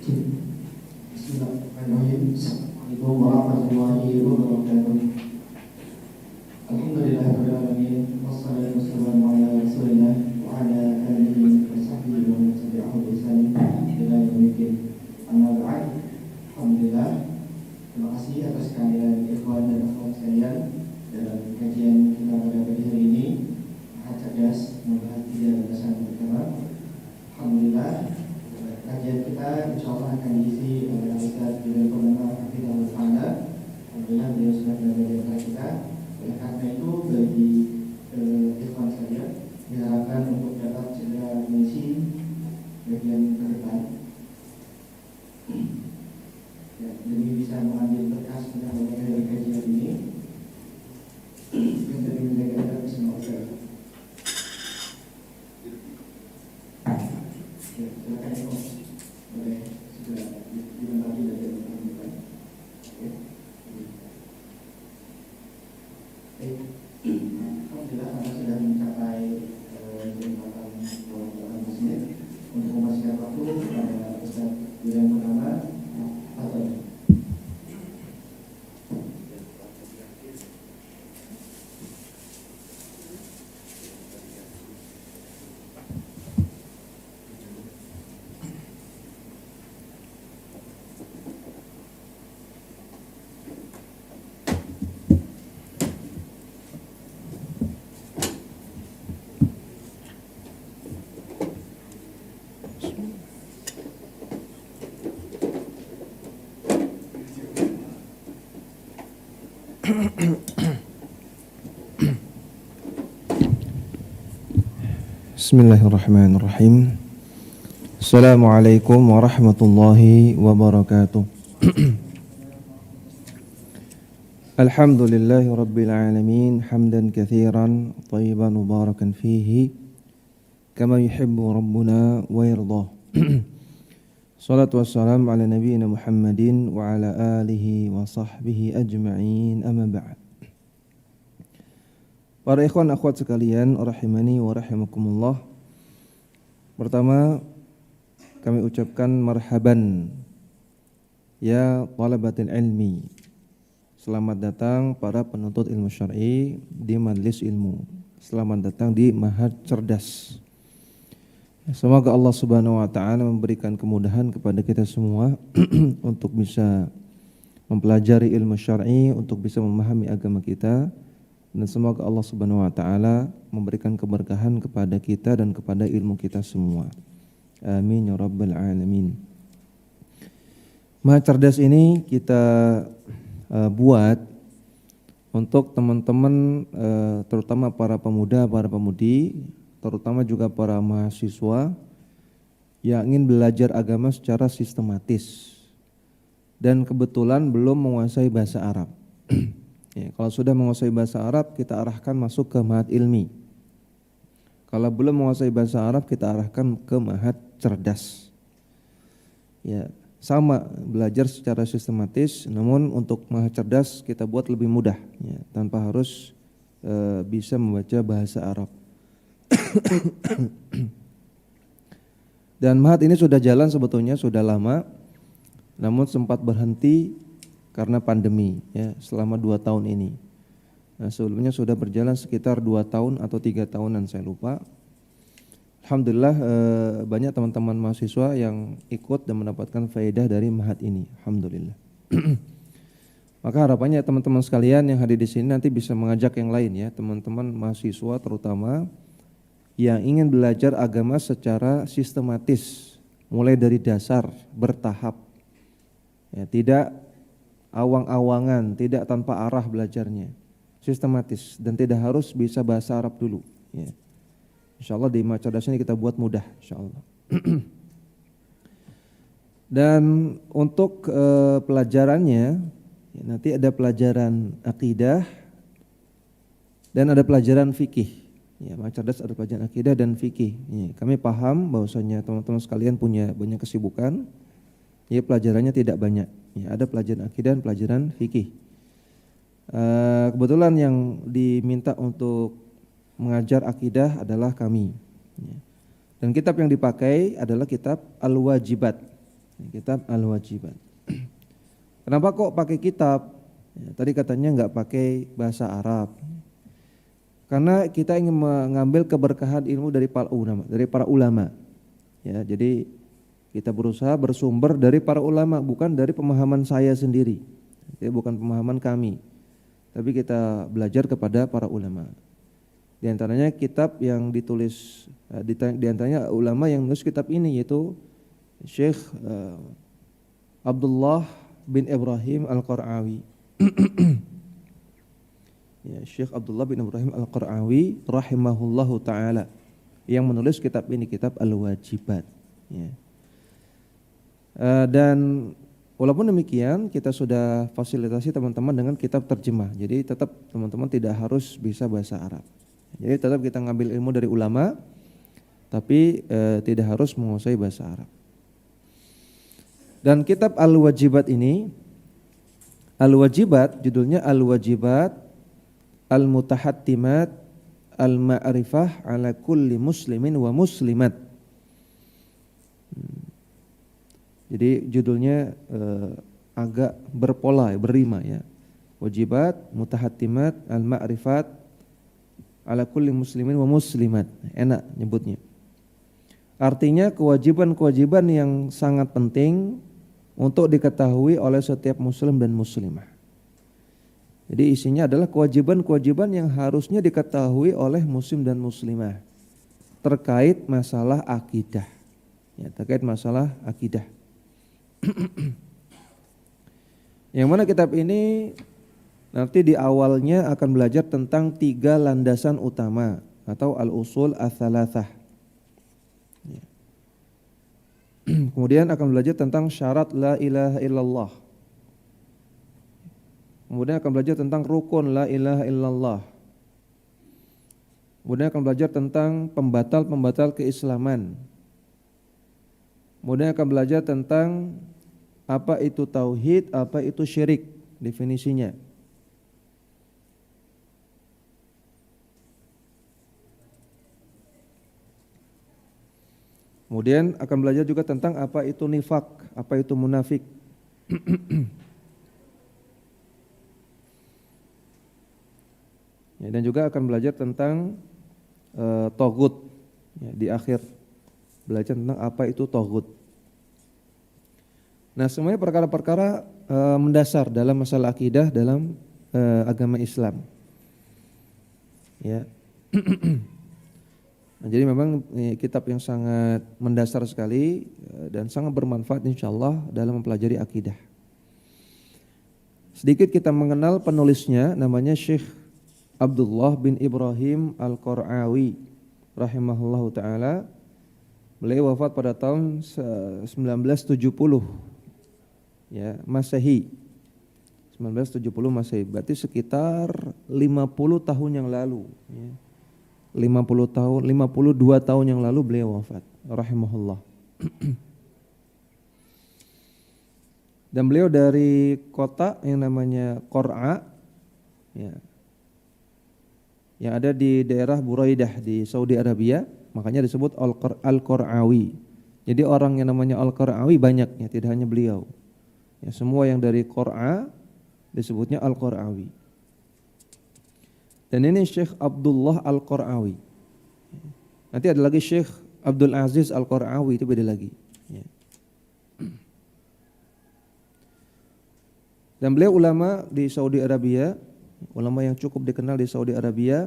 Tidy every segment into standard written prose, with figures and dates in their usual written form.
Bismillahirrahmanirrahim. Assalamualaikum warahmatullahi wabarakatuh. Alhamdulillahirabbil alamin. Wassalatu wassalamu ala Rasulillah wa ala alihi wa sahbihi wa man tabi'ahu bi ihsan ila yaumil amma ba'd. Alhamdulillah. Terima kasih atas kehadiran ikhwan dan akhwat sekalian dalam kajian kita pada pagi hari ini. Maha cerdas membahas 3 batasan pertama. Alhamdulillah. Kajian kita insyaallah akan diisi oleh Ustaz Bilal Purnama Hafizahullah Ta'ala. Alhamdulillah beliau sudah berada di antara kita. Oleh karena itu bagi ikhwan sekalian diharapkan untuk dapat segera mengisi bagian ke depan ya, demi bisa mengambil berkas tentang bagian dari kajian ini yang demi menjaga bersama Allah. Ya, silakan Ibu. Boleh sudah dilengkapi dari teman-teman. Oke. Alhamdulillah karena sudah mencapai jam 8.18 menit untuk memasukkan waktu kepada Ustaz Bilal Purnama atau Bismillahirrahmanirrahim. Assalamualaikum warahmatullahi wabarakatuh. Alhamdulillahi rabbil alamin hamdan katsiran thayyiban mubarakan fihi kama yuhibbu rabbuna wa yardah. Salatu wassalam ala nabiyyina Muhammadin wa ala alihi wa sahbihi ajma'in, amma ba'd. Para ikhwan akhwat sekalian, rahimani wa rahimakumullah. Pertama, kami ucapkan marhaban ya talabatil ilmi. Selamat datang para penuntut ilmu syar'i di majlis ilmu. Selamat datang di Mahad Cerdas. Semoga Allah Subhanahu wa taala memberikan kemudahan kepada kita semua untuk bisa mempelajari ilmu syar'i, untuk bisa memahami agama kita. Dan semoga Allah Subhanahu wa taala memberikan keberkahan kepada kita dan kepada ilmu kita semua. Amin ya rabbal alamin. Mahad Cerdas ini kita buat untuk teman-teman terutama para pemuda, para pemudi, terutama juga para mahasiswa yang ingin belajar agama secara sistematis dan kebetulan belum menguasai bahasa Arab. Ya, kalau sudah menguasai bahasa Arab, kita arahkan masuk ke Mahad Ilmi. Kalau belum menguasai bahasa Arab, kita arahkan ke Mahad Cerdas. Ya, sama belajar secara sistematis, namun untuk Mahad Cerdas kita buat lebih mudah, ya, tanpa harus bisa membaca bahasa Arab. Dan Mahad ini sudah jalan sebetulnya sudah lama, namun sempat berhenti karena pandemi ya selama 2 tahun ini. Nah, sebelumnya sudah berjalan sekitar 2 tahun atau 3 tahunan saya lupa. Alhamdulillah banyak teman-teman mahasiswa yang ikut dan mendapatkan faedah dari Mahad ini. Alhamdulillah. Maka harapannya teman-teman sekalian yang hadir di sini nanti bisa mengajak yang lain ya, teman-teman mahasiswa terutama yang ingin belajar agama secara sistematis, mulai dari dasar bertahap. Ya, tidak awang-awangan, tidak tanpa arah belajarnya, sistematis dan tidak harus bisa bahasa Arab dulu. Ya. Insyaallah di Mahad Cerdas ini kita buat mudah, insyaallah. Dan untuk pelajarannya, ya, nanti ada pelajaran akidah dan ada pelajaran fikih. Ya, Mahad Cerdas ada pelajaran akidah dan fikih. Ya, kami paham bahwasanya teman-teman sekalian punya banyak kesibukan. Ya, pelajarannya tidak banyak. Ya, ada pelajaran akidah dan pelajaran fikih. Kebetulan yang diminta untuk mengajar akidah adalah kami. Ya. Dan kitab yang dipakai adalah kitab Al-Wajibat. Kitab Al-Wajibat. Kenapa kok pakai kitab? Ya, tadi katanya nggak pakai bahasa Arab. Karena kita ingin mengambil keberkahan ilmu dari para ulama. Ya, jadi kita berusaha bersumber dari para ulama, bukan dari pemahaman saya sendiri. Jadi bukan pemahaman kami, tapi kita belajar kepada para ulama. Di antaranya kitab yang ditulis, di antaranya ulama yang menulis kitab ini yaitu Syekh Abdullah bin Ibrahim Al-Qar'awi. Ya, Syekh Abdullah bin Ibrahim Al-Qar'awi rahimahullahu taala yang menulis kitab ini, kitab Al-Wajibat. Ya. Dan walaupun demikian kita sudah fasilitasi teman-teman dengan kitab terjemah. Jadi tetap teman-teman tidak harus bisa bahasa Arab. Jadi tetap kita ngambil ilmu dari ulama, tapi tidak harus menguasai bahasa Arab. Dan kitab Al-Wajibat ini, Al-Wajibat judulnya Al-Wajibat Al-Mutahattimat Al-Ma'rifah ala kulli muslimin wa muslimat. Jadi judulnya agak berpola, berrima ya. Wajibat, Mutahattimat, Al-Ma'rifat ala kulli muslimin wa muslimat. Enak nyebutnya. Artinya kewajiban-kewajiban yang sangat penting untuk diketahui oleh setiap muslim dan muslimah. Jadi isinya adalah kewajiban-kewajiban yang harusnya diketahui oleh muslim dan muslimah terkait masalah akidah. Ya, terkait masalah akidah. Yang mana kitab ini nanti di awalnya akan belajar tentang 3 landasan utama atau al-usul ats-tsalatsah. Ya. Kemudian akan belajar tentang syarat la ilaha illallah. Kemudian akan belajar tentang rukun la ilaha illallah. Kemudian akan belajar tentang pembatal-pembatal keislaman. Kemudian akan belajar tentang apa itu tauhid, apa itu syirik, definisinya. Kemudian akan belajar juga tentang apa itu nifak, apa itu munafik. Ya, dan juga akan belajar tentang togut. Ya, di akhir belajar tentang apa itu togut. Nah, semuanya perkara-perkara mendasar dalam masalah akidah dalam agama Islam. Ya. Nah, jadi memang kitab yang sangat mendasar sekali dan sangat bermanfaat insyaallah dalam mempelajari akidah. Sedikit kita mengenal penulisnya, namanya Syekh Abdullah bin Ibrahim Al-Qar'awi rahimahullahu taala. Beliau wafat pada tahun 1970 ya, Masehi. 1970 Masehi, berarti sekitar 50 tahun yang lalu ya. 52 tahun yang lalu beliau wafat rahimahullah. Dan beliau dari kota yang namanya Qar'a ya, yang ada di daerah Buraidah di Saudi Arabia, makanya disebut Al-Qar'awi. Jadi orang yang namanya Al-Qar'awi banyak ya, tidak hanya beliau. Ya, semua yang dari Qar'a disebutnya Al-Qar'awi. Dan ini Syekh Abdullah Al-Qar'awi. Nanti ada lagi Syekh Abdul Aziz Al-Qar'awi, itu beda lagi. Ya. Dan beliau ulama di Saudi Arabia, ulama yang cukup dikenal di Saudi Arabia.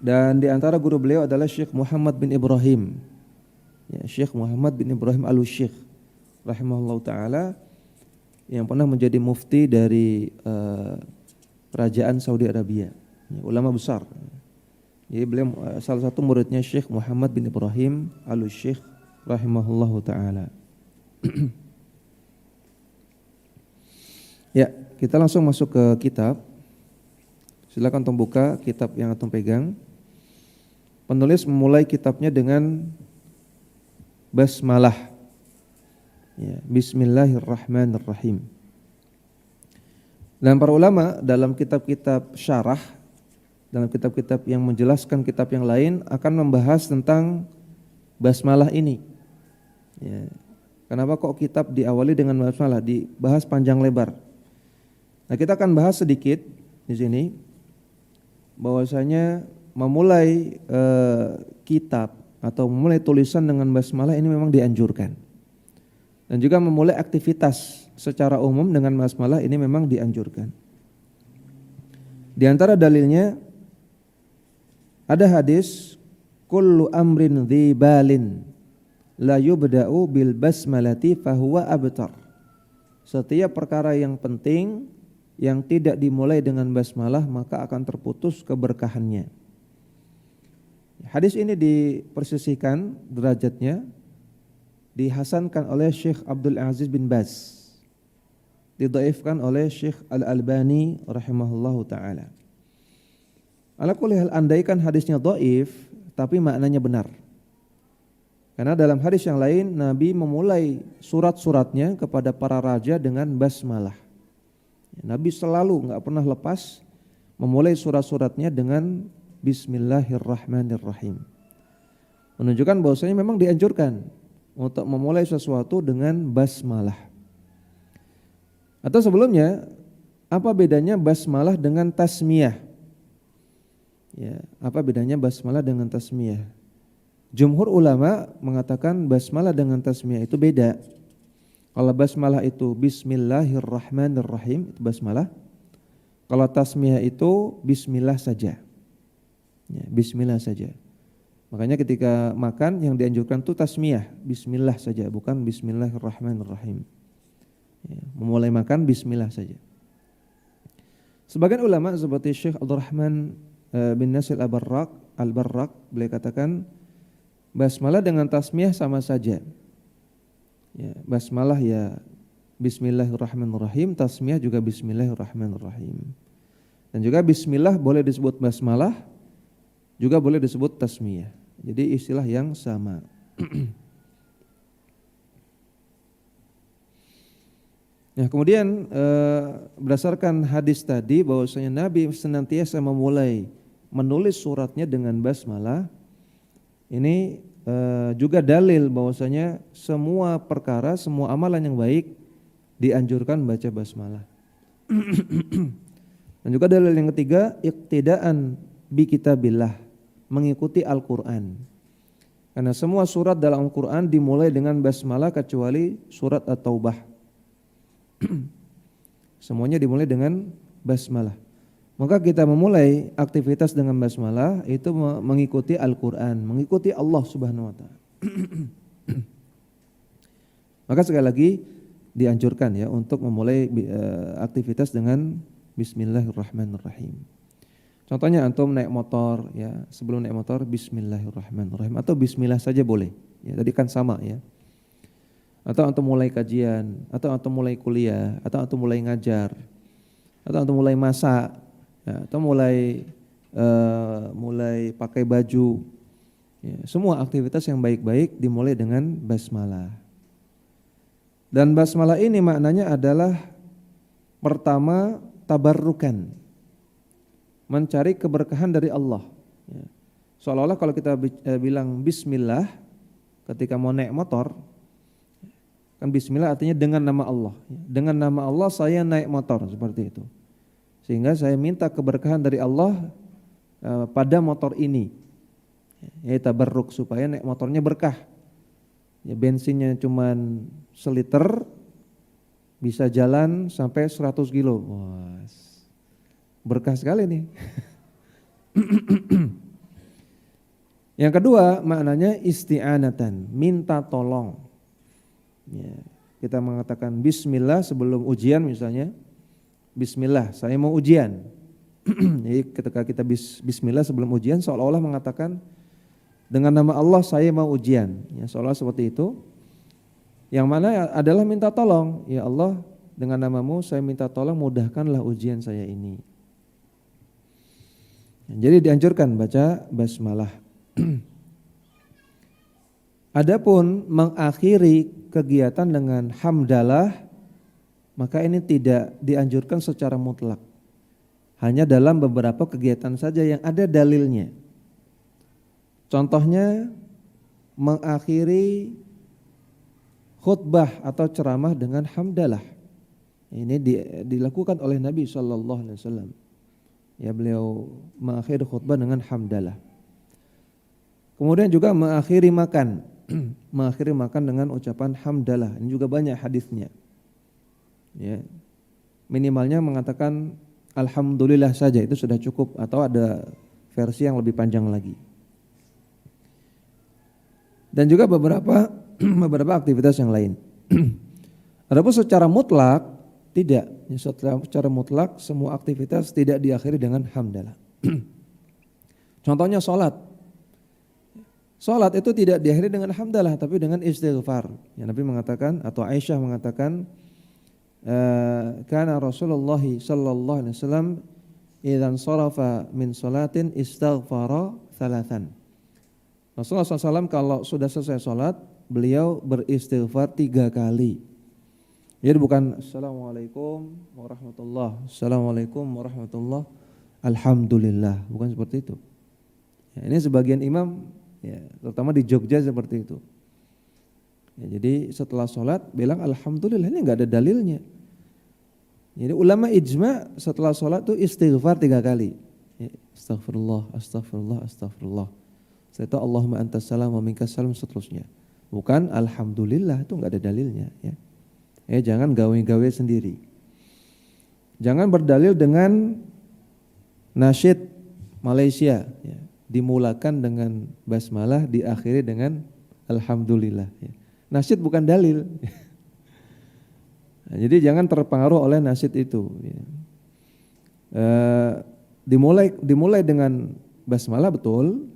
Dan di antara guru beliau adalah Syekh Muhammad bin Ibrahim. Ya, Syekh Muhammad bin Ibrahim Al-Syekh rahimahullah ta'ala, yang pernah menjadi mufti dari kerajaan Saudi Arabia. Ya, ulama besar. Jadi beliau salah satu muridnya Syekh Muhammad bin Ibrahim Al-Syekh rahimahullah ta'ala. Ya, kita langsung masuk ke kitab. Silakan antum buka kitab yang antum pegang. Penulis memulai kitabnya dengan basmalah. Ya, Bismillahirrahmanirrahim. Dan para ulama dalam kitab-kitab syarah, dalam kitab-kitab yang menjelaskan kitab yang lain akan membahas tentang basmalah ini. Ya. Kenapa kok kitab diawali dengan basmalah, dibahas panjang lebar? Nah, kita akan bahas sedikit di sini bahwasanya memulai kitab atau memulai tulisan dengan basmalah ini memang dianjurkan. Dan juga memulai aktivitas secara umum dengan basmalah ini memang dianjurkan. Di antara dalilnya ada hadis kullu amrin dzibalin la yubda'u bil basmalati fahuwa abtar. Setiap perkara yang penting yang tidak dimulai dengan basmalah maka akan terputus keberkahannya. Hadis ini dipersisihkan derajatnya, dihasankan oleh Syekh Abdul Aziz bin Baz, didhaifkan oleh Syekh Al-Albani rahimahullahu taala. Ala kulli hal, andaikan hadisnya dhaif tapi maknanya benar. Karena dalam hadis yang lain Nabi memulai surat-suratnya kepada para raja dengan basmalah. Nabi selalu enggak pernah lepas memulai surat-suratnya dengan Bismillahirrahmanirrahim. Menunjukkan bahwasanya memang dianjurkan untuk memulai sesuatu dengan basmalah. Atau sebelumnya, apa bedanya basmalah dengan tasmiyah? Ya, apa bedanya basmalah dengan tasmiyah? Jumhur ulama mengatakan basmalah dengan tasmiyah itu beda. Kalau basmalah itu Bismillahirrahmanirrahim, itu basmalah. Kalau tasmiyah itu Bismillah saja. Ya, Bismillah saja. Makanya ketika makan yang dianjurkan itu tasmiyah, Bismillah saja, bukan Bismillahirrahmanirrahim. Ya, memulai makan Bismillah saja. Sebagian ulama seperti Syekh Abdurrahman bin Nasir Al-Barrak, beliau katakan basmalah dengan tasmiyah sama saja. Ya, basmalah ya Bismillahirrahmanirrahim, tasmiyah juga Bismillahirrahmanirrahim. Dan juga Bismillah boleh disebut basmalah, juga boleh disebut tasmiyah. Jadi istilah yang sama. Nah, kemudian berdasarkan hadis tadi bahwasanya Nabi senantiasa memulai menulis suratnya dengan basmalah. Ini juga dalil bahwasanya semua perkara, semua amalan yang baik dianjurkan baca basmalah. Dan juga dalil yang ketiga, iqtidaan bi kitabillah, mengikuti Al-Qur'an. Karena semua surat dalam Al-Qur'an dimulai dengan basmalah kecuali surat At-Taubah. Semuanya dimulai dengan basmalah. Maka kita memulai aktivitas dengan basmalah itu mengikuti Al-Qur'an, mengikuti Allah Subhanahu wa taala. Maka sekali lagi dianjurkan ya untuk memulai aktivitas dengan Bismillahirrahmanirrahim. Contohnya antum naik motor ya, sebelum naik motor Bismillahirrahmanirrahim atau bismillah saja boleh. Ya, tadi kan sama ya. Atau antum mulai kajian, atau antum mulai kuliah, atau antum mulai ngajar, atau antum mulai masak, ya, atau mulai pakai baju. Ya, semua aktivitas yang baik-baik dimulai dengan basmalah. Dan basmalah ini maknanya adalah pertama tabarrukan, mencari keberkahan dari Allah. Ya. Seolah-olah kalau kita bilang bismillah ketika mau naik motor, kan bismillah artinya dengan nama Allah. Dengan nama Allah saya naik motor, seperti itu. Sehingga saya minta keberkahan dari Allah pada motor ini. Ya, tabarruk supaya naik motornya berkah. Ya, bensinnya cuman seliter bisa jalan sampai 100 kilo. Wah, berkah sekali nih. Yang kedua maknanya isti'anatan, minta tolong. Ya, kita mengatakan bismillah sebelum ujian misalnya. Bismillah, saya mau ujian. Jadi ketika kita bismillah sebelum ujian seolah-olah mengatakan dengan nama Allah saya mau ujian. Ya, seolah seperti itu. Yang mana adalah minta tolong. Ya Allah, dengan namamu saya minta tolong mudahkanlah ujian saya ini. Jadi dianjurkan baca basmalah. Adapun mengakhiri kegiatan dengan hamdalah, maka ini tidak dianjurkan secara mutlak. Hanya dalam beberapa kegiatan saja yang ada dalilnya. Contohnya mengakhiri khutbah atau ceramah dengan hamdalah. Ini dilakukan oleh Nabi sallallahu alaihi wasallam. Ya, beliau mengakhiri khutbah dengan hamdalah. Kemudian juga mengakhiri makan. Mengakhiri makan dengan ucapan hamdalah. Ini juga banyak hadisnya. Ya. Minimalnya mengatakan alhamdulillah saja itu sudah cukup, atau ada versi yang lebih panjang lagi. Dan juga beberapa aktivitas yang lain. Adapun secara mutlak tidak, secara mutlak semua aktivitas tidak diakhiri dengan hamdalah. Contohnya salat. Salat itu tidak diakhiri dengan hamdalah tapi dengan istighfar. Ya, Nabi mengatakan atau Aisyah mengatakan kana Rasulullah sallallahu alaihi wasallam idzan sharafa min salatin istaghfara thalathan. Rasulullah SAW kalau sudah selesai salat, beliau beristighfar 3 kali. Jadi bukan assalamualaikum warahmatullah, assalamualaikum warahmatullah, alhamdulillah, bukan seperti itu. Ya, ini sebagian imam, ya, terutama di Jogja seperti itu. Ya, jadi setelah sholat bilang alhamdulillah, ini nggak ada dalilnya. Jadi ulama ijma setelah sholat itu istighfar 3 kali. Ya, astagfirullah, astagfirullah, astagfirullah. Setelah itu Allahumma antas salam wa minkas salam, seterusnya. Bukan alhamdulillah, itu nggak ada dalilnya. Ya. Jangan gawe-gawe sendiri. Jangan berdalil dengan nasyid Malaysia. Ya. Dimulakan dengan basmalah, diakhiri dengan alhamdulillah. Ya. Nasyid bukan dalil. Nah, jadi jangan terpengaruh oleh nasyid itu. Ya. Dimulai dengan basmalah betul,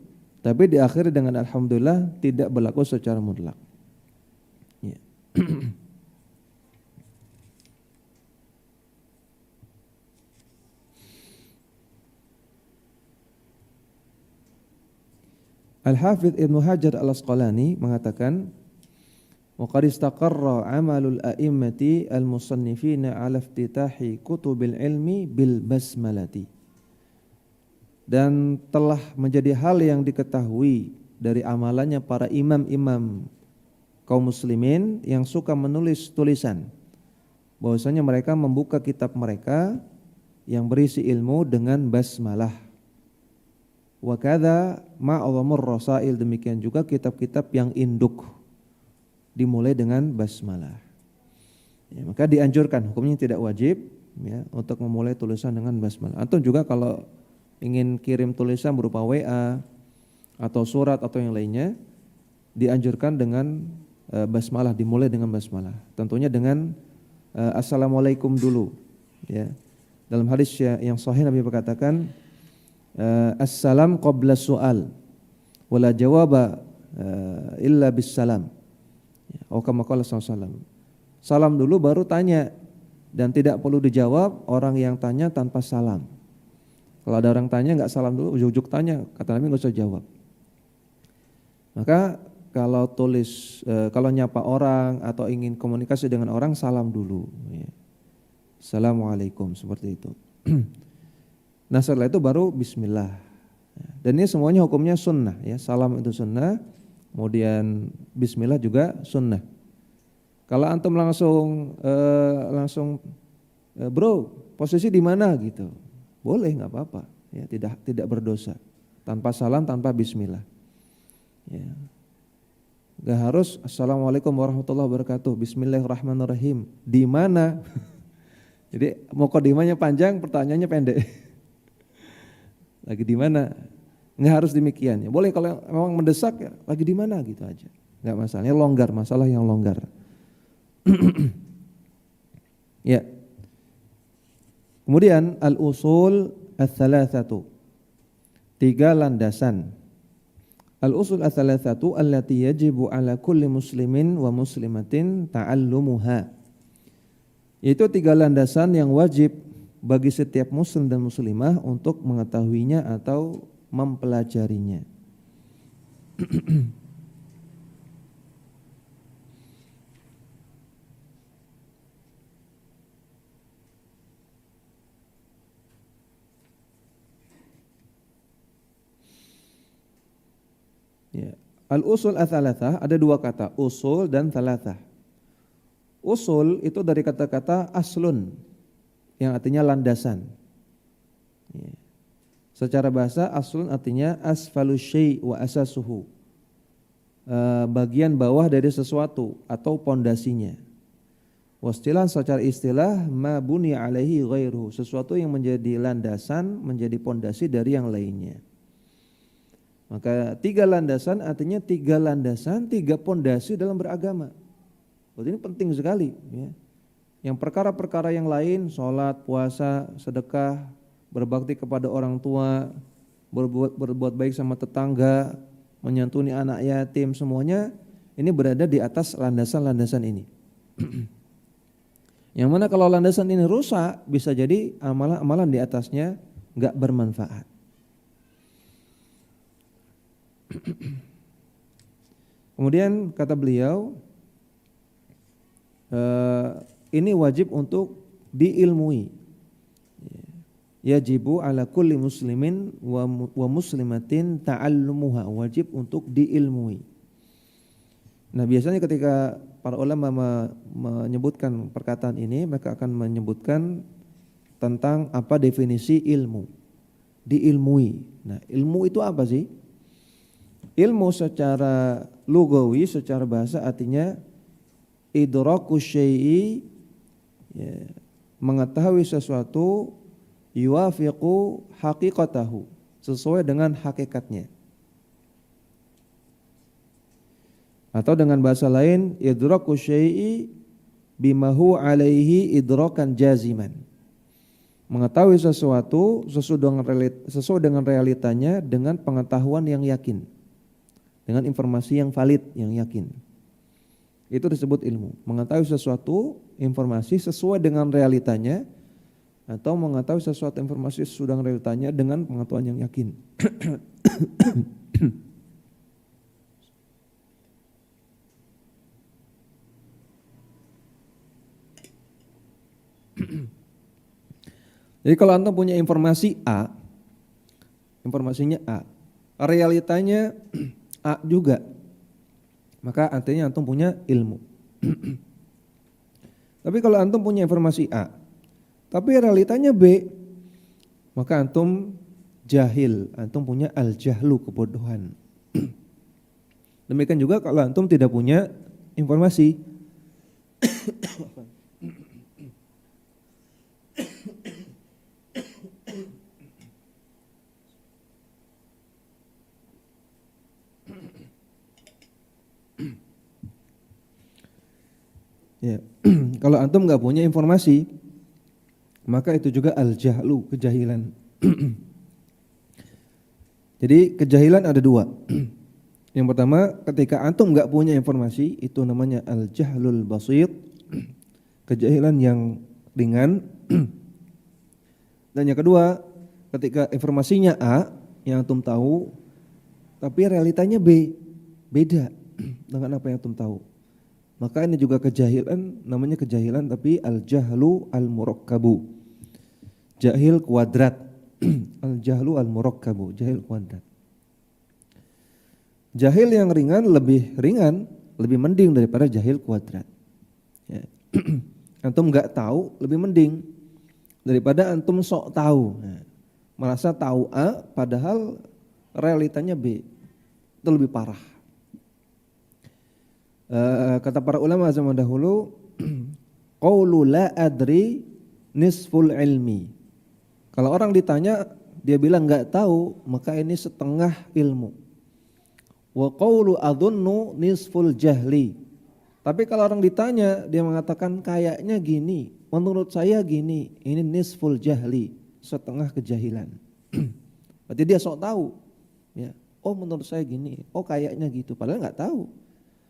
tapi diakhiri dengan alhamdulillah tidak berlaku secara mutlak. Ya. Al-Hafidz Ibnu Hajar Al-Asqalani mengatakan, wa qad istaqarra 'amalul a'immati al-musannifina 'ala iftitahi kutubil ilmi bil basmalati. Dan telah menjadi hal yang diketahui dari amalannya para imam-imam kaum muslimin yang suka menulis tulisan, bahwasanya mereka membuka kitab mereka yang berisi ilmu dengan basmalah. Wa kadza ma'dhamur rasail, demikian juga kitab-kitab yang induk dimulai dengan basmalah. Ya, maka dianjurkan, hukumnya tidak wajib ya untuk memulai tulisan dengan basmalah. Atau juga kalau ingin kirim tulisan berupa WA atau surat atau yang lainnya, dianjurkan dengan basmalah, dimulai dengan basmalah. Tentunya dengan assalamualaikum dulu. Ya. Dalam hadis yang sahih Nabi berkatakan, assalam qabla su'al wala jawaba illa bis salam. Atau kama qala sallallahu. Salam dulu baru tanya, dan tidak perlu dijawab orang yang tanya tanpa salam. Kalau ada orang tanya nggak salam dulu, ujuk-ujuk tanya, kata Nabi nggak usah jawab. Maka kalau kalau nyapa orang atau ingin komunikasi dengan orang, salam dulu. Ya. Assalamualaikum, seperti itu. Nah setelah itu baru bismillah. Dan ini semuanya hukumnya sunnah. Ya. Salam itu sunnah, kemudian bismillah juga sunnah. Kalau antum langsung bro posisi di mana gitu, boleh, nggak apa-apa, ya, tidak berdosa. Tanpa salam, tanpa bismillah. Ya. Gak harus assalamualaikum warahmatullahi wabarakatuh, bismillahirrahmanirrahim. Di mana? Jadi mukadimahnya panjang, pertanyaannya pendek. Lagi di mana? Nggak harus demikian. Ya, boleh kalau memang mendesak, ya, lagi di mana gitu aja. Nggak masalahnya longgar, masalah yang longgar. Ya. Kemudian al-usul ats-tsalatsatu, 3 landasan. Al-usul ats-tsalatsatu allati yajibu ala kulli muslimin wa muslimatin ta'allumuha. Yaitu 3 landasan yang wajib bagi setiap muslim dan muslimah untuk mengetahuinya atau mempelajarinya. Ya. Al-usul ats-tsalatsah, ada 2 kata, usul dan tsalatsah. Usul itu dari kata-kata aslun yang artinya landasan. Secara bahasa aslun artinya asfalus syai' wa asasuhu. Bagian bawah dari sesuatu atau pondasinya. Wastilah secara istilah ma buni alaihi ghairuhu, sesuatu yang menjadi landasan, menjadi pondasi dari yang lainnya. Maka 3 landasan artinya 3 landasan, 3 pondasi dalam beragama. Ini penting sekali ya. Yang perkara-perkara yang lain, sholat, puasa, sedekah, berbakti kepada orang tua, berbuat baik sama tetangga, menyantuni anak yatim, semuanya ini berada di atas landasan-landasan ini. Yang mana kalau landasan ini rusak, bisa jadi amalan-amalan di atasnya enggak bermanfaat. Kemudian kata beliau, ini wajib untuk diilmui. Yajibu ala kulli muslimin wa muslimatin ta'allumuha, wajib untuk diilmui. Nah, biasanya ketika para ulama menyebutkan perkataan ini, mereka akan menyebutkan tentang apa definisi ilmu. Diilmui. Nah, ilmu itu apa sih? Ilmu secara lugawi, secara bahasa artinya idraku syai'i, ya, mengetahui sesuatu yuwafiqu haqiqatahu, sesuai dengan hakikatnya. Atau dengan bahasa lain, idraku syai'i bimahu alaihi idrakan jaziman. Mengetahui sesuatu sesuai dengan realitanya dengan pengetahuan yang yakin. Dengan informasi yang valid, yang yakin. Itu disebut ilmu. Mengetahui sesuatu informasi sesuai dengan realitanya, atau mengetahui sesuatu informasi sesuai dengan realitanya dengan pengetahuan yang yakin. Jadi kalau antum punya informasi A, informasinya A, realitanya A juga, maka artinya antum punya ilmu. Tapi kalau antum punya informasi A, tapi realitanya B, maka antum jahil, antum punya al-jahlu, kebodohan. Demikian juga kalau antum tidak punya informasi. Ya, kalau antum nggak punya informasi, maka itu juga al-jahlu, kejahilan. Jadi kejahilan ada 2. Yang pertama, ketika antum nggak punya informasi, itu namanya al-jahlul basit, kejahilan yang ringan. Dan yang kedua, ketika informasinya A yang antum tahu, tapi realitanya B, beda dengan apa yang antum tahu. Maka ini juga kejahilan, namanya kejahilan tapi al-jahlu al-murakkabu. Jahil kuadrat. Al-jahlu al-murakkabu, jahil kuadrat. Jahil yang ringan, lebih mending daripada jahil kuadrat. Ya. Antum enggak tahu lebih mending daripada antum sok tahu. Nah, merasa tahu A padahal realitanya B. Itu lebih parah. Kata para ulama zaman dahulu, qaulu la adri nisful ilmi. Kalau orang ditanya dia bilang enggak tahu, maka ini setengah ilmu. Wa qaulu adhunnu nisful jahli. Tapi kalau orang ditanya dia mengatakan kayaknya gini, menurut saya gini, ini nisful jahli, setengah kejahilan. Berarti dia sok tahu. Ya. Oh menurut saya gini, oh kayaknya gitu, padahal enggak tahu.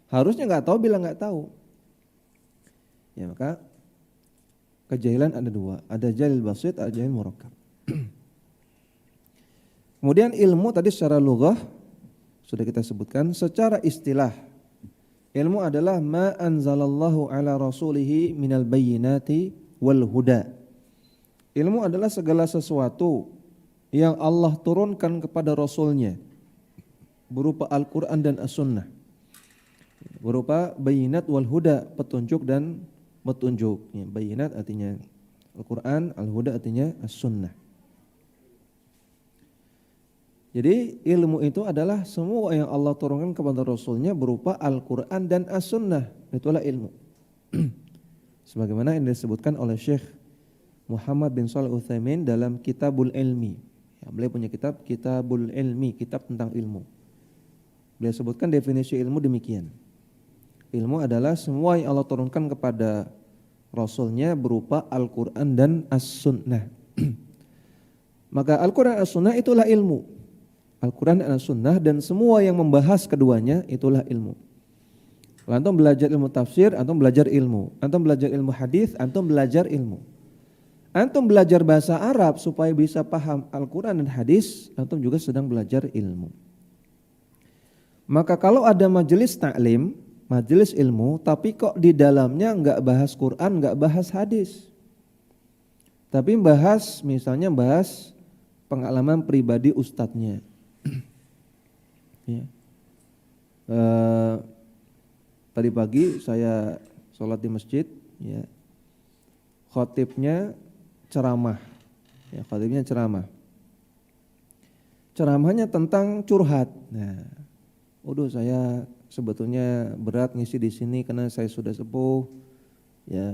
Harusnya enggak tahu bilang enggak tahu. Ya, maka kejahilan ada 2, ada jahil basit, ada jahil murakkab. Kemudian ilmu tadi secara lughah sudah kita sebutkan. Secara istilah, ilmu adalah ma anzalallahu ala rasulihi minal bayyinati wal huda. Ilmu adalah segala sesuatu yang Allah turunkan kepada Rasulnya berupa Al-Quran dan As-Sunnah, berupa bayyinat wal huda, petunjuk dan petunjuk. Ya, bayinat artinya Al-Quran, al-huda artinya as-sunnah. Jadi ilmu itu adalah semua yang Allah turunkan kepada Rasulnya berupa Al-Quran dan as-sunnah. Itulah ilmu. Sebagaimana yang disebutkan oleh Syekh Muhammad bin Shalih Al-Utsaimin dalam Kitabul Ilmi. Ya, beliau punya kitab Kitabul Ilmi, kitab tentang ilmu. Beliau sebutkan definisi ilmu demikian. Ilmu adalah semua yang Allah turunkan kepada Rasulnya berupa Al-Quran dan as-sunnah. Maka Al-Quran dan as-sunnah itulah ilmu. Al-Quran dan as-sunnah dan semua yang membahas keduanya itulah ilmu. Kalau antum belajar ilmu tafsir, antum belajar ilmu. Antum belajar ilmu hadis, antum belajar ilmu. Antum belajar bahasa Arab supaya bisa paham Al-Quran dan hadis, antum juga sedang belajar ilmu. Maka kalau ada majelis ta'lim, majelis ilmu, tapi kok di dalamnya enggak bahas Quran, enggak bahas hadis. Tapi misalnya bahas pengalaman pribadi ustadznya. Ya. Tadi pagi saya sholat di masjid, ya. Khotibnya ceramah, ya, khotibnya ceramah. Ceramahnya tentang curhat. Nah, saya sebetulnya berat ngisi di sini karena saya sudah sepuh, ya,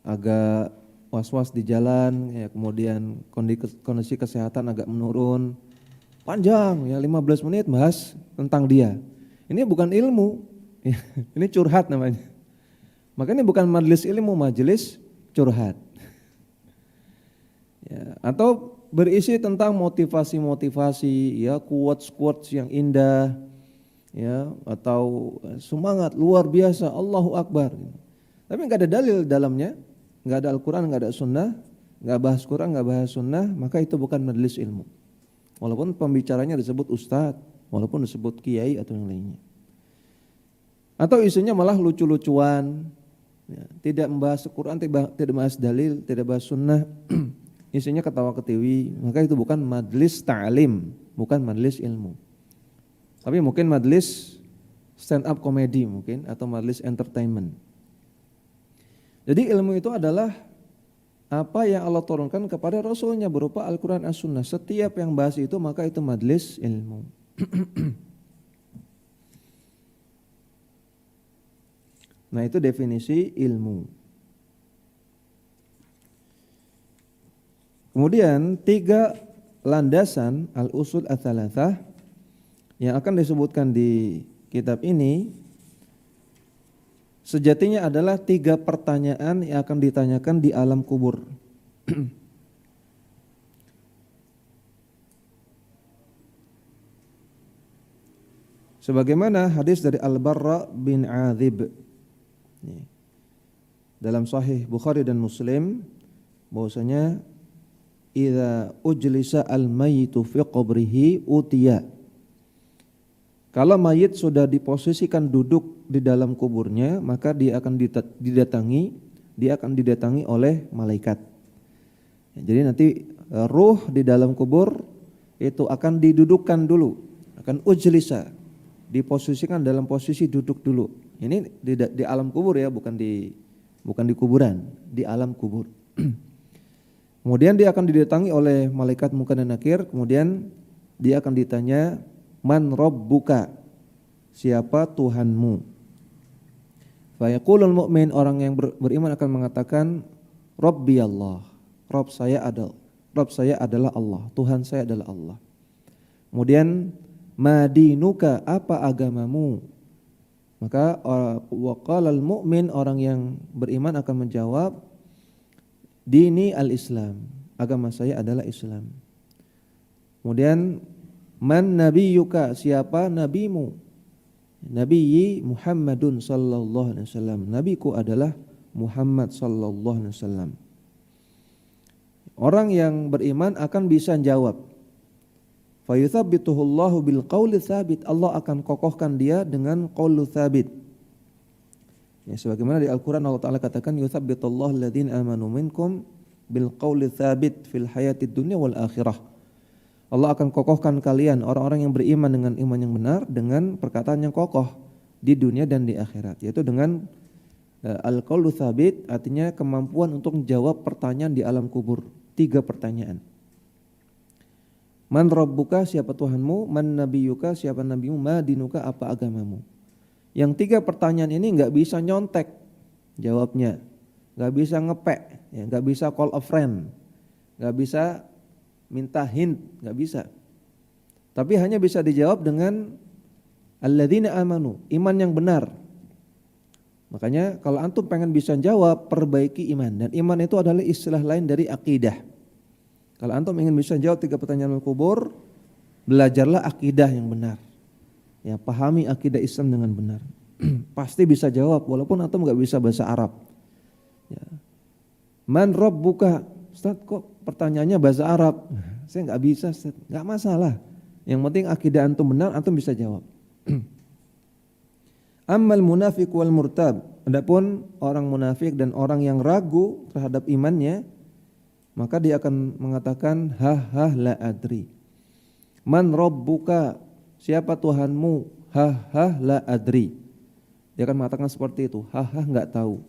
agak was-was di jalan, ya, kemudian kondisi kesehatan agak menurun. Panjang, ya, 15 menit bahas tentang dia. Ini bukan ilmu, ya, ini curhat namanya. Makanya bukan majelis ilmu, majelis curhat. Ya, atau berisi tentang motivasi-motivasi, ya, quotes-quotes yang indah, ya, atau semangat luar biasa, Allahu Akbar. Tapi enggak ada dalil dalamnya, enggak ada Al-Quran, enggak ada sunnah, enggak bahas Quran, enggak bahas sunnah, maka itu bukan majelis ilmu. Walaupun pembicaranya disebut ustadz, walaupun disebut kiai atau yang lainnya. Atau isunya malah lucu-lucuan, ya, tidak membahas Quran, tidak membahas dalil, tidak bahas sunnah, isinya ketawa ketiwi, maka itu bukan majelis ta'lim, bukan majelis ilmu. Tapi mungkin majelis stand up comedy mungkin, atau majelis entertainment. Jadi ilmu itu adalah apa yang Allah turunkan kepada Rasulnya berupa Al-Quran as-sunnah. Setiap yang bahas itu maka itu majelis ilmu. Nah, itu definisi ilmu. Kemudian 3 landasan al-usul ats-tsalatsah yang akan disebutkan di kitab ini sejatinya adalah 3 pertanyaan yang akan ditanyakan di alam kubur. Sebagaimana hadis dari Al-Barra bin Adzib dalam Sahih Bukhari dan Muslim, bahwasanya idza ujlisa al-mayyitu fi qabrihi utiya. Kalau mayit sudah diposisikan duduk di dalam kuburnya, maka dia akan didatangi oleh malaikat. Jadi nanti ruh di dalam kubur itu akan didudukkan dulu, akan ujlisa, diposisikan dalam posisi duduk dulu. Ini di alam kubur ya, bukan di kuburan, di alam kubur. Kemudian dia akan didatangi oleh malaikat Munkar dan Nakir, kemudian dia akan ditanya, man rabbuka, siapa Tuhanmu? Fa yaqulul mu'min, orang yang beriman akan mengatakan, Rabbi Allah, Rabb saya adalah Allah, Tuhan saya adalah Allah. Kemudian madinuka, apa agamamu? Maka waqalal mu'min, orang yang beriman akan menjawab, dini al-Islam, agama saya adalah Islam. Kemudian man nabiyuka, siapa nabimu? Nabiyyi Muhammadun sallallahu alaihi wasallam, nabiku adalah Muhammad sallallahu alaihi wasallam. Orang yang beriman akan bisa jawab. Fa yuthabbituhullahu bil qauli tsabit, Allah akan kokohkan dia dengan qaulu tsabit. Ya, sebagaimana di Al-Qur'an Allah Taala katakan yuthabbitullahu alladziina amanu minkum bil qauli tsabit fil hayatid dunya wal akhirah. Allah akan kokohkan kalian, orang-orang yang beriman dengan iman yang benar, dengan perkataan yang kokoh di dunia dan di akhirat, yaitu dengan Al-qaulu tsabit artinya kemampuan untuk menjawab pertanyaan di alam kubur. 3 pertanyaan. Man rabbuka, siapa Tuhanmu? Man nabiyuka, siapa nabimu? Ma dinuka, apa agamamu? Yang 3 pertanyaan ini nggak bisa nyontek jawabnya, nggak bisa ngepek, ya, nggak bisa call a friend, nggak bisa minta hint, nggak bisa. Tapi hanya bisa dijawab dengan alladzina amanu, iman yang benar. Makanya kalau antum pengen bisa jawab, perbaiki iman. Dan iman itu adalah istilah lain dari akidah. Kalau antum ingin bisa jawab 3 pertanyaan kubur, belajarlah akidah yang benar. Ya, pahami akidah Islam dengan benar. Pasti bisa jawab walaupun antum nggak bisa bahasa Arab. Ya. Man rabbuka, Ustaz kok pertanyaannya bahasa Arab? Saya nggak bisa, Ustaz. Nggak masalah. Yang penting akidah antum benar, antum bisa jawab. Ammal munafiq wal murtab, adapun orang munafik dan orang yang ragu terhadap imannya, maka dia akan mengatakan la adri. Man rabbuka, siapa Tuhanmu? La adri. Dia akan mengatakan seperti itu, enggak tahu.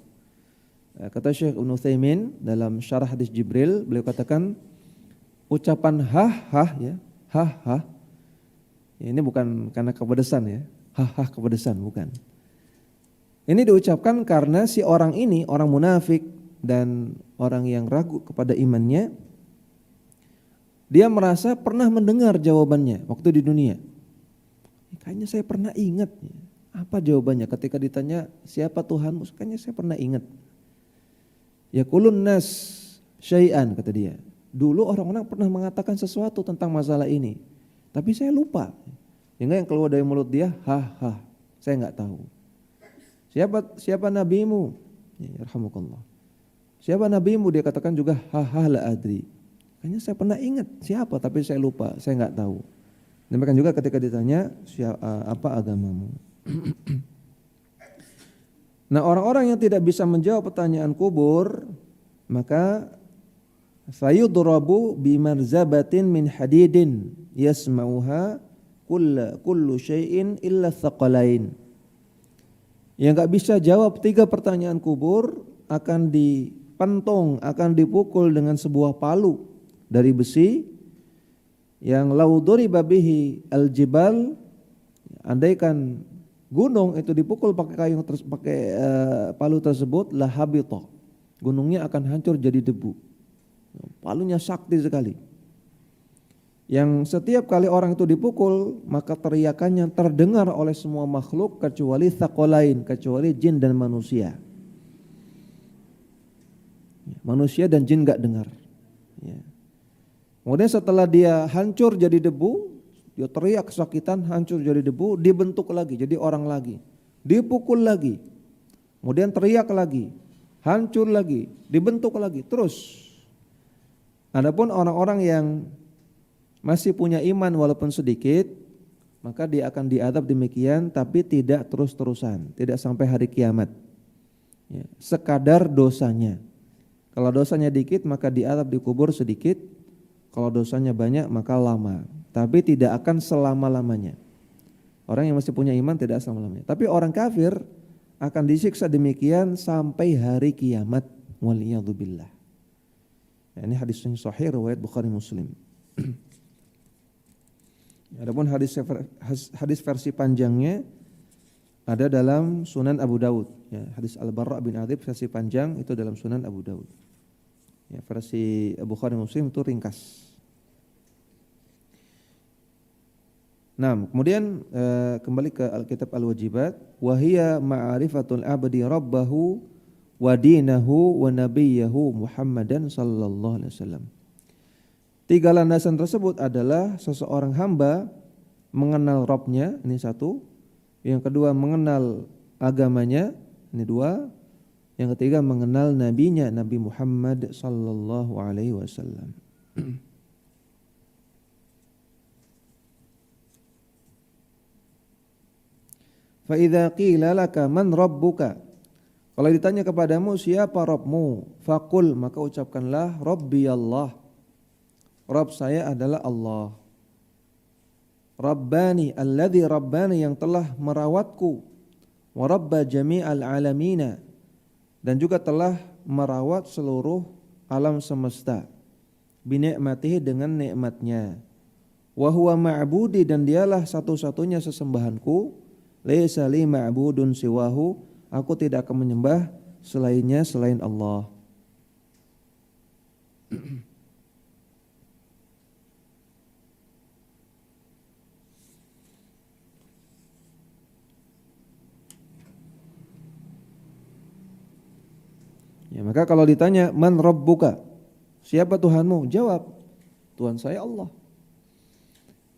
Kata Syekh Ibnu Utsaimin dalam syarah hadis Jibril, beliau katakan ucapan ya, ini bukan karena kepedesan ya, kepedesan bukan. Ini diucapkan karena si orang ini, orang munafik dan orang yang ragu kepada imannya, dia merasa pernah mendengar jawabannya waktu di dunia. Kayaknya saya pernah ingat. Apa jawabannya ketika ditanya siapa Tuhanmu? Kayaknya saya pernah ingat. Yaqulun nas syai'an, kata dia. Dulu orang-orang pernah mengatakan sesuatu tentang masalah ini, tapi saya lupa. Sehingga yang keluar dari mulut dia, saya enggak tahu. Siapa nabimu? Ya, rahmukallah. Siapa nabimu? Dia katakan juga la adri. Kayaknya saya pernah ingat siapa, tapi saya lupa, saya enggak tahu. Demikian juga ketika ditanya apa agamamu. Nah, orang-orang yang tidak bisa menjawab pertanyaan kubur, maka fayudrabu bimarzabatin min hadidin yasma'uha kullu syai'in illa tsaqalain. Yang enggak bisa jawab 3 pertanyaan kubur akan dipentung, akan dipukul dengan sebuah palu dari besi yang lauduriba bihi aljibal, andaikan gunung itu dipukul pakai palu tersebut, lahabita, gunungnya akan hancur jadi debu. Palunya sakti sekali. Yang setiap kali orang itu dipukul, maka teriakannya terdengar oleh semua makhluk kecuali tsaqalain, kecuali jin dan manusia. Manusia dan jin enggak dengar. Ya. Kemudian setelah dia hancur jadi debu, dia teriak kesakitan, hancur jadi debu, dibentuk lagi jadi orang lagi, dipukul lagi, kemudian teriak lagi, hancur lagi, dibentuk lagi, terus. Adapun orang-orang yang masih punya iman walaupun sedikit, maka dia akan diadab demikian, tapi tidak terus-terusan, tidak sampai hari kiamat. Ya, sekadar dosanya. Kalau dosanya dikit maka diadab dikubur sedikit, kalau dosanya banyak maka lama, tapi tidak akan selama-lamanya. Orang yang masih punya iman tidak selama-lamanya. Tapi orang kafir akan disiksa demikian sampai hari kiamat. Waliyadzubillah. Ya, ini hadis yang sahih riwayat Bukhari Muslim. Adapun hadis versi panjangnya ada dalam Sunan Abu Daud. Ya, hadis Al-Barra bin Adzib versi panjang itu dalam Sunan Abu Daud. Ya, versi Bukhari Muslim itu ringkas. Nah, kemudian kembali ke Alkitab Al-Wajibat, wa hiya ma'rifatul abdi rabbahu wa dinahu wa nabiyyahu Muhammadan sallallahu alaihi wasallam. 3 landasan tersebut adalah seseorang hamba mengenal Rabbnya, ini 1. Yang kedua mengenal agamanya, ini 2. Yang ketiga mengenal nabinya, Nabi Muhammad sallallahu alaihi wasallam. Fa idza qila laka man rabbuka, kalau ditanya kepadamu siapa Rabbmu, faqul, maka ucapkanlah Rabbi Allah. Rabb saya adalah Allah. Rabbani, alladzi rabbani, yang telah merawatku. Wa rabba jami'al alamina, dan juga telah merawat seluruh alam semesta binikmatihi dengan nikmatnya. Wa huwa ma'budi, dan dialah satu-satunya sesembahanku. Laisa li ma'budun siwahu, aku tidak akan menyembah selainnya selain Allah. Ya, maka kalau ditanya man rabbuka, siapa Tuhanmu? Jawab, Tuhan saya Allah.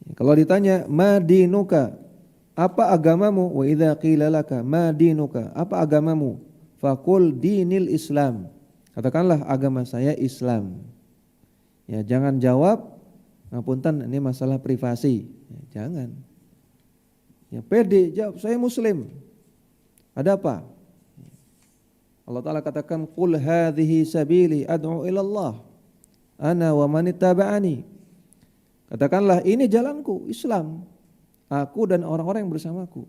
Ya, kalau ditanya ma dinuka, apa agamamu? Wa idza qila laka ma dinuka, apa agamamu? Faqul dinil Islam, katakanlah agama saya Islam. Ya, jangan jawab ngapunten ini masalah privasi. Ya, jangan. Ya, pede jawab saya Muslim. Ada apa? Allah Ta'ala katakan qul hadhihi sabili ad'u ilallah ana wa man ittaba'ani. Katakanlah ini jalanku Islam, aku dan orang-orang yang bersamaku.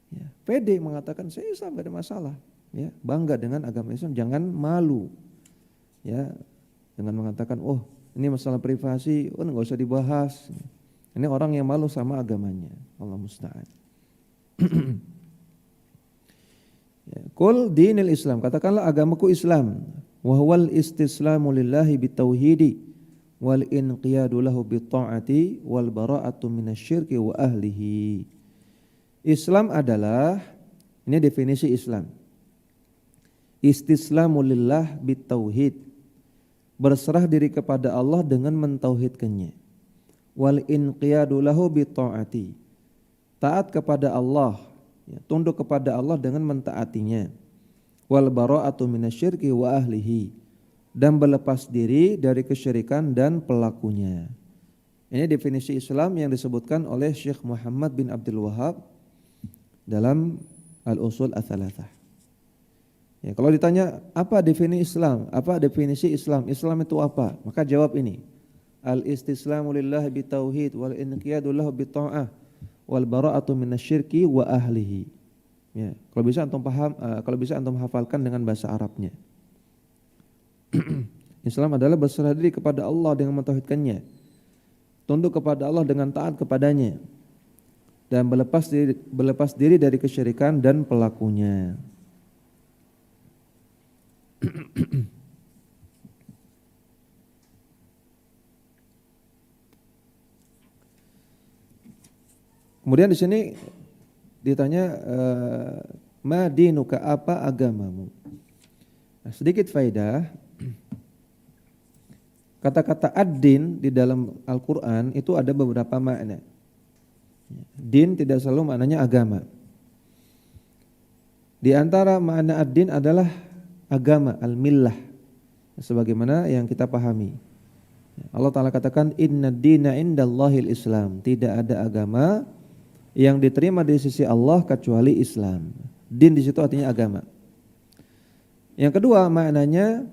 Ya, pede mengatakan saya Islam, tidak ada masalah. Ya, bangga dengan agama Islam, jangan malu. Ya, jangan mengatakan oh ini masalah privasi, oh enggak usah dibahas. Ini orang yang malu sama agamanya. Allah musta'an. Ya, qul dinil Islam, katakanlah agamaku Islam. Wa huwal istislamu lillahi bitauhidi wal inqiyadu lahu bitta'ati wal bara'atu minasyirki wa ahlihi. Islam adalah, ini definisi Islam. Istislamu lillah bitauhid, berserah diri kepada Allah dengan mentauhidkannya. Wal inqiyadu lahu bitta'ati, taat kepada Allah, ya, tunduk kepada Allah dengan mentaatinya. Wal bara'atu minasyirki wa ahlihi, dan berlepas diri dari kesyirikan dan pelakunya. Ini definisi Islam yang disebutkan oleh Syekh Muhammad bin Abdul Wahhab dalam Al-Usul Ats-Tsalatsah. Ya, kalau ditanya apa definisi Islam? Apa definisi Islam? Islam itu apa? Maka jawab ini. Al-istislamu lillahi bitauhid wal inqiyadu lahu bitta'ah wal bara'atu minasyirki wa ahlihi. Ya, kalau bisa antum paham, kalau bisa antum hafalkan dengan bahasa Arabnya. Islam adalah berserah diri kepada Allah dengan mentauhidkannya, tunduk kepada Allah dengan taat kepadanya, dan berlepas diri dari kesyirikan dan pelakunya. Kemudian di sini ditanya ma dinuka, apa agamamu? Nah, sedikit faedah. Kata-kata ad-din di dalam Al-Qur'an itu ada beberapa makna. Din tidak selalu maknanya agama. Di antara makna ad-din adalah agama, al-millah, sebagaimana yang kita pahami. Allah Ta'ala katakan inna dina indallahil Islam, tidak ada agama yang diterima di sisi Allah kecuali Islam. Din di situ artinya agama. Yang kedua maknanya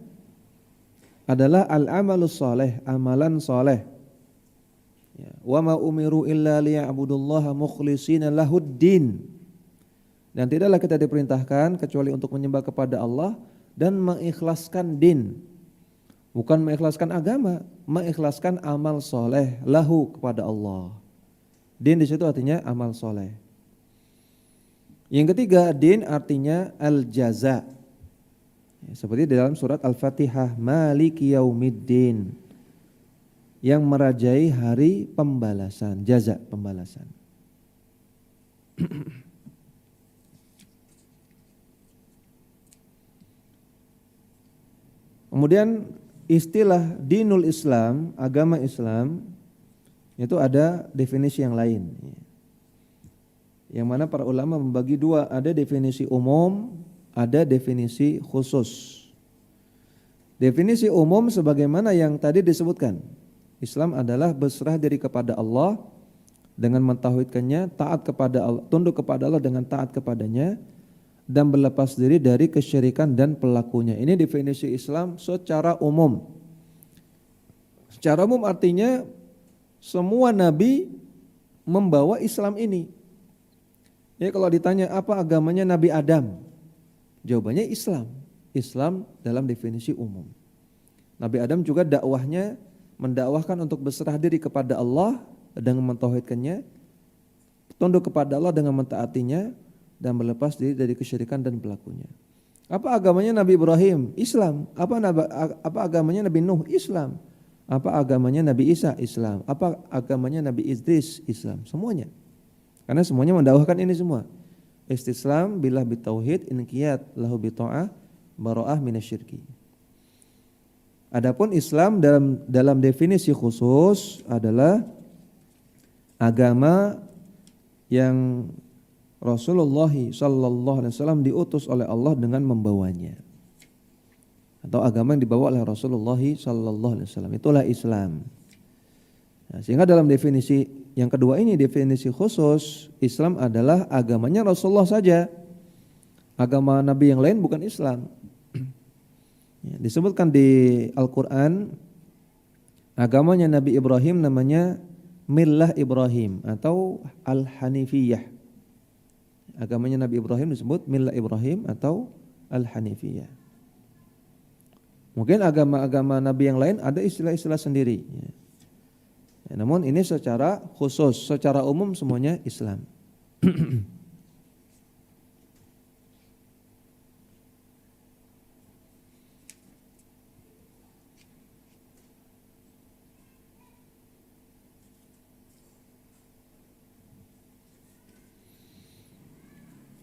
adalah al-amalus saleh, amalan saleh. Ya, wa ma umiru illa liya'budullaha mukhlishina lahuddin. Dan tidaklah kita diperintahkan kecuali untuk menyembah kepada Allah dan mengikhlaskan din. Bukan mengikhlaskan agama, mengikhlaskan amal soleh lahu kepada Allah. Din di situ artinya amal soleh. Yang ketiga, din artinya al-jaza. Ya, seperti di dalam surat Al-Fatihah, Maliki Yaumiddin, yang merajai hari pembalasan, jaza pembalasan. Kemudian istilah dinul Islam, agama Islam, itu ada definisi yang lain. Yang mana para ulama membagi dua, ada definisi umum, ada definisi khusus. Definisi umum sebagaimana yang tadi disebutkan. Islam adalah berserah diri kepada Allah dengan mentauhidkannya, taat kepada Allah, tunduk kepada Allah dengan taat kepadanya, dan berlepas diri dari kesyirikan dan pelakunya. Ini definisi Islam secara umum. Secara umum artinya semua nabi membawa Islam ini. Ya, kalau ditanya apa agamanya Nabi Adam, jawabannya Islam. Islam dalam definisi umum. Nabi Adam juga dakwahnya mendakwahkan untuk berserah diri kepada Allah dengan mentauhidkannya, tunduk kepada Allah dengan mentaatinya, dan berlepas diri dari kesyirikan dan pelakunya. Apa agamanya Nabi Ibrahim? Islam. Apa agamanya Nabi Nuh? Islam. Apa agamanya Nabi Isa? Islam. Apa agamanya Nabi Idris? Islam. Semuanya. Karena semuanya mendakwahkan ini semua. Istislam billah bitauhid, inqiyad lahu bita'ah, bara'ah minasyirki. Adapun Islam dalam definisi khusus adalah agama yang Rasulullah sallallahu alaihi wasallam diutus oleh Allah dengan membawanya. Atau agama yang dibawa oleh Rasulullah sallallahu alaihi wasallam, itulah Islam. Nah, sehingga dalam definisi yang kedua ini, definisi khusus, Islam adalah agamanya Rasulullah saja. Agama Nabi yang lain bukan Islam. Ya, disebutkan di Al-Quran, agamanya Nabi Ibrahim namanya Millah Ibrahim atau Al-Hanifiyah. Agamanya Nabi Ibrahim disebut Millah Ibrahim atau Al-Hanifiyah. Mungkin agama-agama Nabi yang lain ada istilah-istilah sendiri. Ya. Ya, namun ini secara khusus, secara umum semuanya Islam.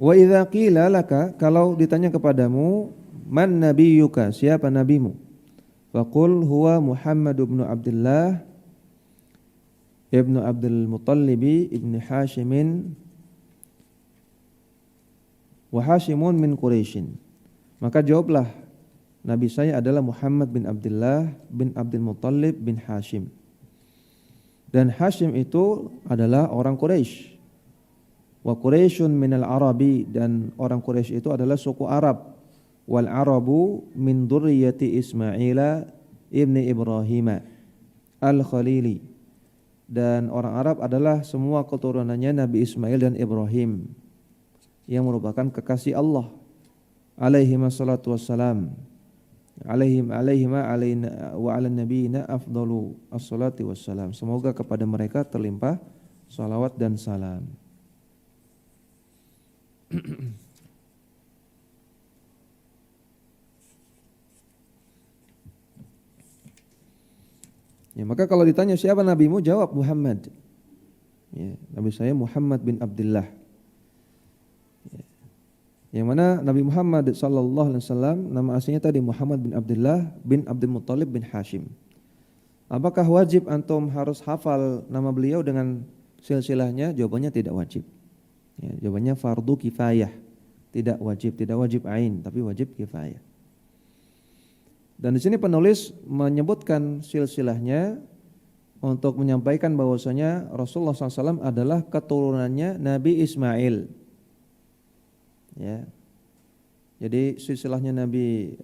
Wa idza qila laka, kalau ditanya kepadamu, man nabiyyuka, siapa nabimu? Faqul huwa Muhammad ibn Abdullah ibn Abdul Muttalib ibn Hashimin wa Hashimun min Quraisyin. Maka jawablah, nabi saya adalah Muhammad bin Abdullah bin Abdul Muttalib bin Hashim. Dan Hashim itu adalah orang Quraisy. Wa Quraisyun minal Arabi, dan orang Quraisy itu adalah suku Arab. Wal Arabu min dzurriyyati Ismail ibni Ibrahim al-Khalili, dan orang Arab adalah semua keturunannya Nabi Ismail dan Ibrahim yang merupakan kekasih Allah alaihi wassalatu wassalam. Alaihima alaina wa ala nabiyina afdalu as-salati wassalam. Semoga kepada mereka terlimpah salawat dan salam. Ya, maka kalau ditanya siapa nabimu, jawab Muhammad. Ya, nabi saya Muhammad bin Abdullah. Ya. Yang mana Nabi Muhammad sallallahu alaihi wasallam nama aslinya tadi Muhammad bin Abdullah bin Abdul Muttalib bin Hashim. Apakah wajib antum harus hafal nama beliau dengan silsilahnya? Jawabannya tidak wajib. Ya, jawabannya fardu kifayah, tidak wajib ain, tapi wajib kifayah. Dan di sini penulis menyebutkan silsilahnya untuk menyampaikan bahwasanya Rasulullah SAW adalah keturunannya Nabi Ismail. Ya, jadi silsilahnya Nabi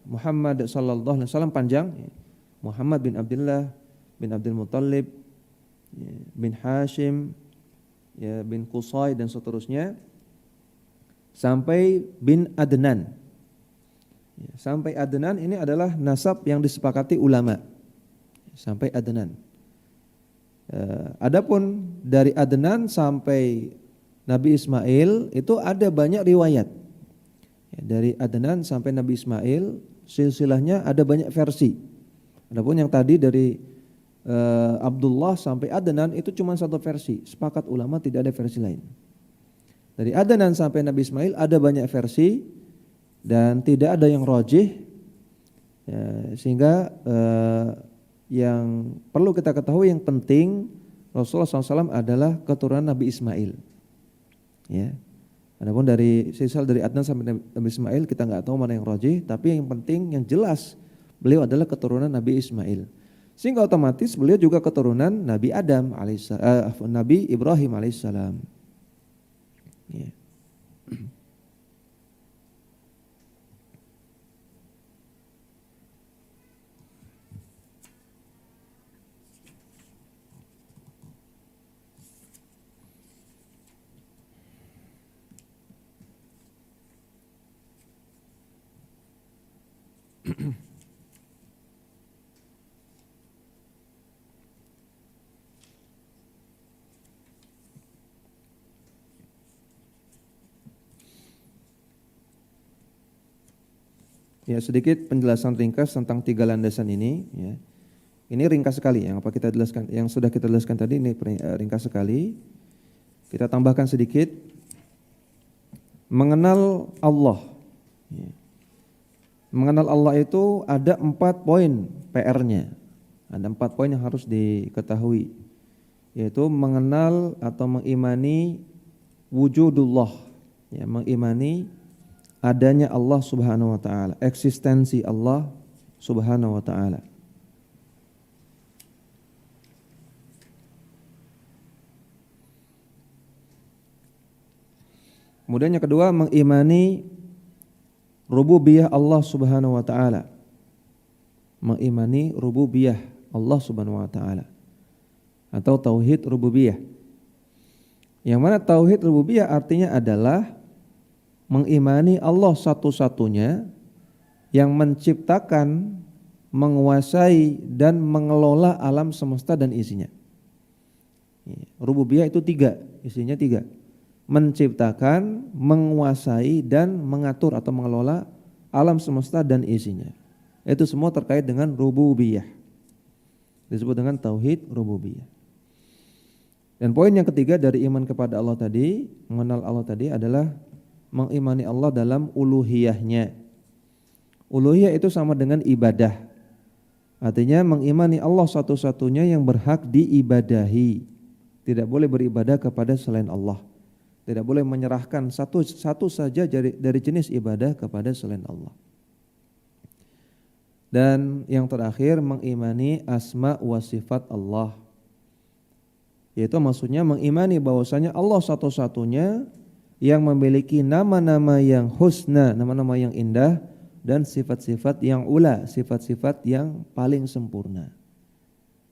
Muhammad sallallahu alaihi wasallam panjang, ya. Muhammad bin Abdullah bin Abdul Muttalib, ya, bin Hashim, ya, bin Qusay dan seterusnya sampai bin Adnan. Ya, sampai Adnan ini adalah nasab yang disepakati ulama. Sampai Adnan. Adapun dari Adnan sampai Nabi Ismail itu ada banyak riwayat. Ya, dari Adnan sampai Nabi Ismail silsilahnya ada banyak versi. Adapun yang tadi dari Abdullah sampai Adnan itu cuma satu versi. Sepakat ulama tidak ada versi lain. Dari Adnan sampai Nabi Ismail ada banyak versi dan tidak ada yang rajih. Ya, sehingga yang perlu kita ketahui, yang penting Rasulullah SAW adalah keturunan Nabi Ismail. Ya. Adapun dari sisal dari Adnan sampai Nabi Ismail kita nggak tahu mana yang rajih, tapi yang penting yang jelas beliau adalah keturunan Nabi Ismail. Sehingga otomatis beliau juga keturunan Nabi Adam Nabi Ibrahim alaihissalam. Ya. Ya, sedikit penjelasan ringkas tentang 3 landasan ini. Ya. Ini ringkas sekali yang apa kita jelaskan, yang sudah kita jelaskan tadi ini ringkas sekali. Kita tambahkan sedikit mengenal Allah. Ya. Mengenal Allah itu ada 4 poin PR-nya. Ada 4 poin yang harus diketahui, yaitu mengenal atau mengimani wujudullah, ya, mengimani adanya Allah Subhanahu wa taala, eksistensi Allah Subhanahu wa taala. Kemudian yang kedua, mengimani rububiyah Allah Subhanahu wa taala. Mengimani rububiyah Allah Subhanahu wa taala atau tauhid rububiyah. Yang mana tauhid rububiyah artinya adalah mengimani Allah satu-satunya yang menciptakan, menguasai dan mengelola alam semesta dan isinya. Rububiyah itu 3, isinya 3. Menciptakan, menguasai dan mengatur atau mengelola alam semesta dan isinya. Itu semua terkait dengan rububiyah. Disebut dengan tauhid rububiyah. Dan poin yang ketiga dari iman kepada Allah tadi, mengenal Allah tadi adalah mengimani Allah dalam uluhiyahnya. Uluhiyah itu sama dengan ibadah. Artinya mengimani Allah satu-satunya yang berhak diibadahi. Tidak boleh beribadah kepada selain Allah. Tidak boleh menyerahkan satu saja dari jenis ibadah kepada selain Allah. Dan yang terakhir mengimani asma wa sifat Allah. Yaitu maksudnya mengimani bahwasanya Allah satu-satunya yang memiliki nama-nama yang husna, nama-nama yang indah dan sifat-sifat yang ula, sifat-sifat yang paling sempurna.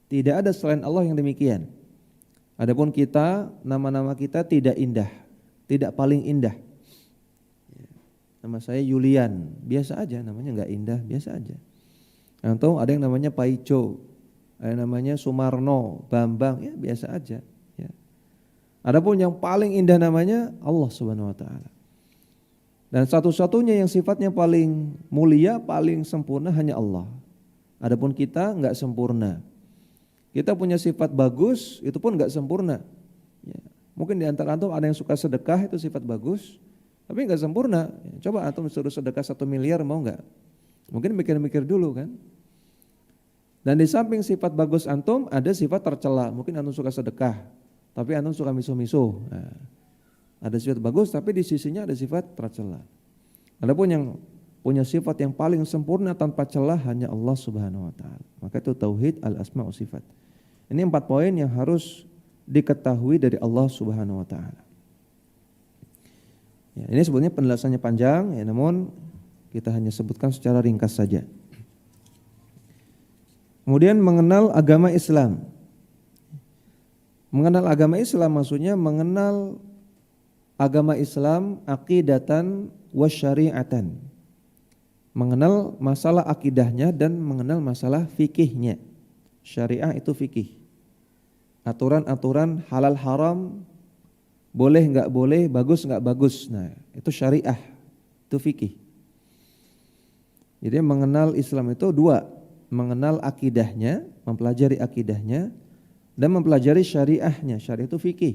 Tidak ada selain Allah yang demikian. Adapun kita, nama-nama kita tidak indah, tidak paling indah. Nama saya Yulian, biasa aja, namanya enggak indah, biasa aja. Atau ada yang namanya Paico, ada yang namanya Sumarno, Bambang, ya biasa aja. Ya. Adapun yang paling indah namanya Allah Subhanahu wa taala. Dan satu-satunya yang sifatnya paling mulia, paling sempurna hanya Allah. Adapun kita enggak sempurna. Kita punya sifat bagus, itu pun enggak sempurna. Ya. Mungkin di antara antum ada yang suka sedekah, itu sifat bagus, tapi enggak sempurna. Coba antum suruh sedekah 1 miliar, mau enggak? Mungkin mikir-mikir dulu kan. Dan di samping sifat bagus antum ada sifat tercela. Mungkin antum suka sedekah, tapi antum suka misuh-misuh. Nah, ada sifat bagus tapi di sisinya ada sifat tercela. Adapun yang punya sifat yang paling sempurna tanpa celah hanya Allah Subhanahu wa taala. Maka itu tauhid al-asma wa sifat. Ini 4 poin yang harus diketahui dari Allah Subhanahu wa taala. Ya, ini sebetulnya penjelasannya panjang ya, namun kita hanya sebutkan secara ringkas saja. Kemudian mengenal agama Islam. Mengenal agama Islam maksudnya mengenal agama Islam aqidatan wa syari'atan. Mengenal masalah akidahnya dan mengenal masalah fikihnya. Syariah itu fikih. Aturan-aturan halal haram, boleh enggak boleh, bagus enggak bagus. Nah, itu syariah, itu fikih. Jadi mengenal Islam itu 2, mengenal akidahnya, mempelajari akidahnya, dan mempelajari syariahnya. Syariah itu fikih.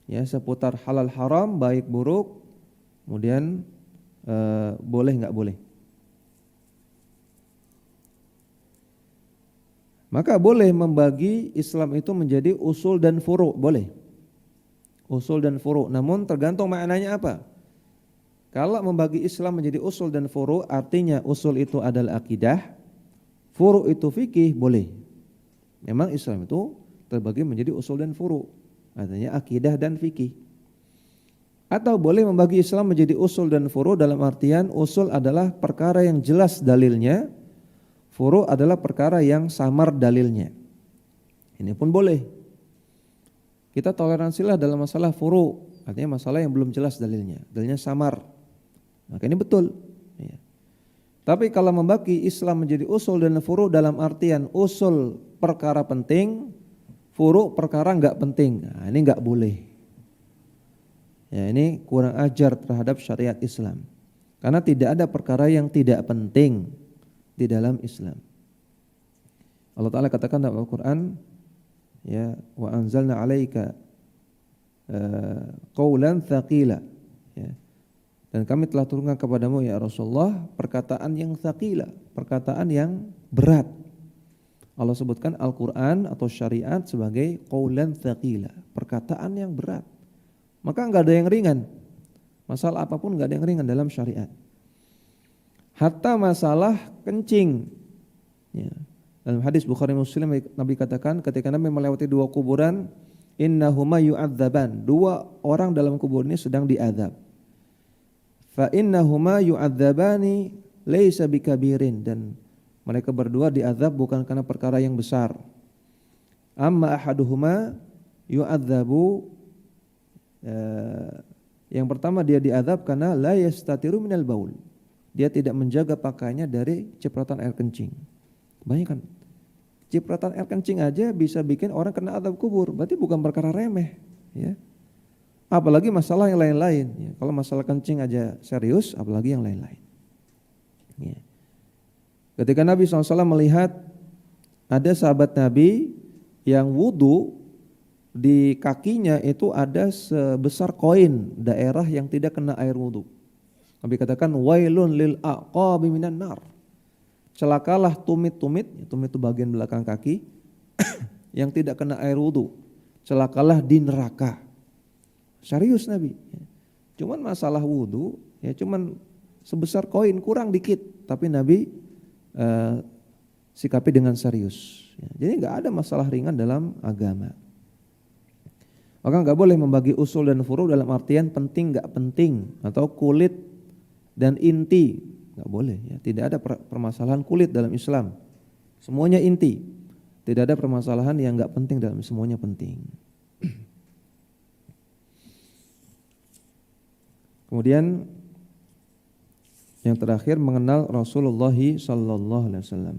Ya, seputar halal haram, baik buruk, kemudian boleh enggak boleh. Maka boleh membagi Islam itu menjadi usul dan furu', boleh. Usul dan furu', namun tergantung maknanya apa. Kalau membagi Islam menjadi usul dan furu' artinya usul itu adalah akidah, furu' itu fikih, boleh. Memang Islam itu terbagi menjadi usul dan furu', artinya akidah dan fikih. Atau boleh membagi Islam menjadi usul dan furu' dalam artian usul adalah perkara yang jelas dalilnya, furu' adalah perkara yang samar dalilnya. Ini pun boleh. Kita toleransilah dalam masalah furu', artinya masalah yang belum jelas dalilnya, dalilnya samar. Maka ini betul. Ya. Tapi kalau membagi Islam menjadi usul dan furu' dalam artian usul perkara penting, furu' perkara enggak penting, nah, ini enggak boleh. Ya, ini kurang ajar terhadap syariat Islam. Karena tidak ada perkara yang tidak penting di dalam Islam. Allah Ta'ala katakan dalam Al-Quran, ya, wa anzalna 'alaika qaulan tsaqila, ya. Dan kami telah turunkan kepadamu ya Rasulullah perkataan yang tsaqila, perkataan yang berat. Allah sebutkan Al-Quran atau syariat sebagai qaulan tsaqila, perkataan yang berat. Maka enggak ada yang ringan. Masalah apapun enggak ada yang ringan dalam syariat. Hatta masalah kencing. Ya. Dalam hadis Bukhari Muslim Nabi katakan ketika Nabi melewati dua kuburan, innahuma yu'adzaban. Dua orang dalam kubur ini sedang diazab. Fa innahuma yu'adzabani laisa bikabirin, dan mereka berdua diazab bukan karena perkara yang besar. Amma ahaduhuma yu'adzabu, yang pertama dia diazab karena la yastatiru minal baul. Dia tidak menjaga pakaiannya dari cipratan air kencing. Banyak kan? Cipratan air kencing aja bisa bikin orang kena azab kubur. Berarti bukan perkara remeh, ya. Apalagi masalah yang lain-lain, ya. Kalau masalah kencing aja serius, apalagi yang lain-lain, ya. Ketika Nabi SAW melihat ada sahabat Nabi yang wudu, di kakinya itu ada sebesar koin daerah yang tidak kena air wudu. Nabi katakan wailun lil aqabi minan nar. Celakalah tumit-tumit, tumit itu bagian belakang kaki yang tidak kena air wudu. Celakalah di neraka. Serius Nabi. Cuman masalah wudu, ya cuman sebesar koin, kurang dikit, tapi Nabi sikapi dengan serius. Jadi enggak ada masalah ringan dalam agama. Maka enggak boleh membagi usul dan furu dalam artian penting enggak penting atau kulit dan inti, enggak boleh, ya. Tidak ada permasalahan kulit dalam Islam. Semuanya inti. Tidak ada permasalahan yang enggak penting dalam, semuanya penting. Kemudian yang terakhir mengenal Rasulullah sallallahu alaihi wasallam.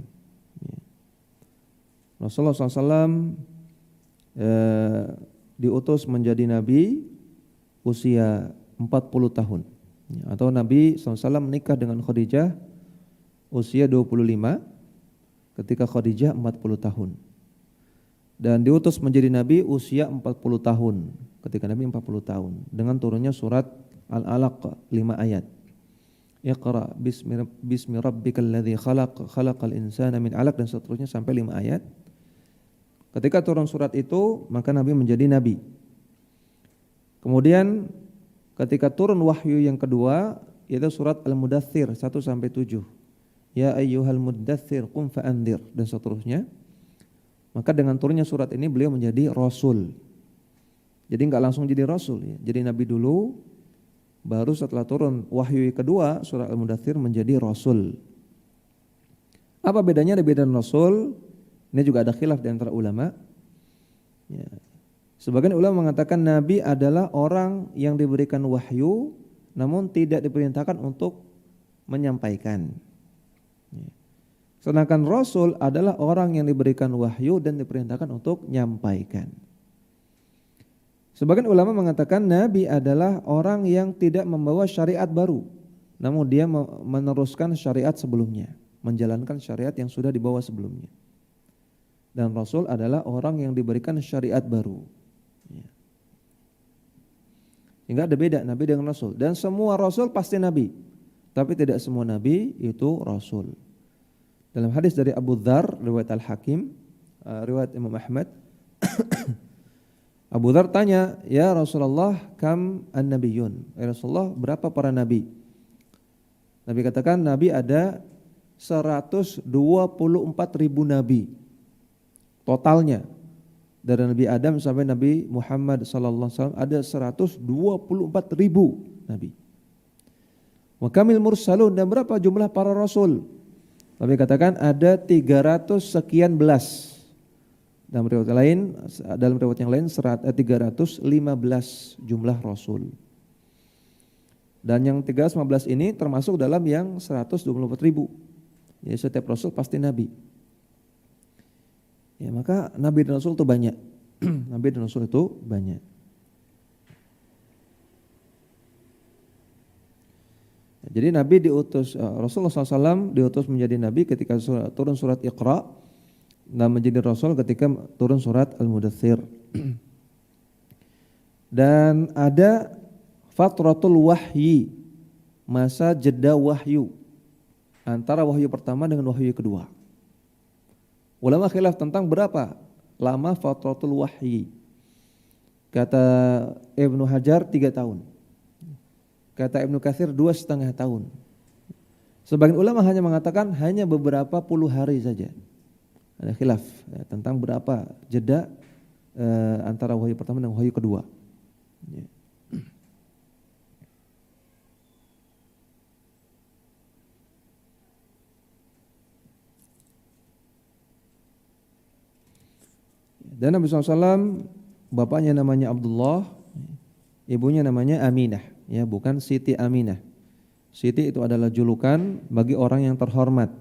Rasulullah SAW diutus menjadi nabi usia 40 tahun. Atau Nabi SAW menikah dengan Khadijah usia 25 ketika Khadijah 40 tahun. Dan diutus menjadi nabi usia 40 tahun ketika Nabi 40 tahun dengan turunnya surat Al-Alaq 5 ayat. Iqra bismi rabbikal ladzi khalaqal insana min 'alaq, dan seterusnya sampai 5 ayat. Ketika turun surat itu, maka Nabi menjadi nabi. Kemudian ketika turun wahyu yang kedua, yaitu surat Al-Mudaththir 1 sampai 7. Ya ayyuhal muddaththir qum fa'andzir, dan seterusnya. Maka dengan turunnya surat ini beliau menjadi rasul. Jadi enggak langsung jadi rasul, ya. Jadi nabi dulu, baru setelah turun wahyu kedua surat Al-Mudaththir menjadi rasul. Apa bedanya nabi dan rasul? Ini juga ada khilaf di antara ulama. Ya. Sebagian ulama mengatakan nabi adalah orang yang diberikan wahyu namun tidak diperintahkan untuk menyampaikan. Ya. Sedangkan rasul adalah orang yang diberikan wahyu dan diperintahkan untuk menyampaikan. Sebagian ulama mengatakan nabi adalah orang yang tidak membawa syariat baru, namun dia meneruskan syariat sebelumnya, menjalankan syariat yang sudah dibawa sebelumnya. Dan rasul adalah orang yang diberikan syariat baru. Sehingga ada beda nabi dengan rasul. Dan semua rasul pasti nabi, tapi tidak semua nabi itu rasul. Dalam hadis dari Abu Dzar, riwayat Al-Hakim, riwayat Imam Ahmad, Abu Dzar tanya, ya Rasulullah, kam an-nabiyun? Ya Rasulullah, berapa para nabi? Nabi katakan, nabi ada 124.000 nabi. Totalnya. Dari Nabi Adam sampai Nabi Muhammad sallallahu alaihi wasallam ada 124.000 nabi. Wa kamil mursalun, dan berapa jumlah para rasul? Nabi katakan ada 300 sekian belas. Dalam riwayat yang lain 315 jumlah rasul. Dan yang 315 ini termasuk dalam yang 124.000. Jadi setiap rasul pasti nabi. Ya, maka nabi dan rasul itu banyak. Nabi dan rasul itu banyak. Jadi Nabi diutus, Rasulullah SAW diutus menjadi Nabi ketika turun surat Iqra, dan menjadi Rasul ketika turun surat Al-Mudaththir. Dan ada fatratul wahyi, masa jeda wahyu, antara wahyu pertama dengan wahyu kedua. Ulama khilaf tentang berapa lama fatratul wahyi. Kata Ibnu Hajar 3 tahun. Kata Ibnu Katsir 2,5 tahun. Sebagian ulama hanya mengatakan hanya beberapa puluh hari saja. Ada khilaf ya, tentang berapa jeda antara wahyu pertama dan wahyu kedua. Ya. Dan Nabi SAW bapaknya namanya Abdullah, ibunya namanya Aminah, ya bukan Siti Aminah. Siti itu adalah julukan bagi orang yang terhormat,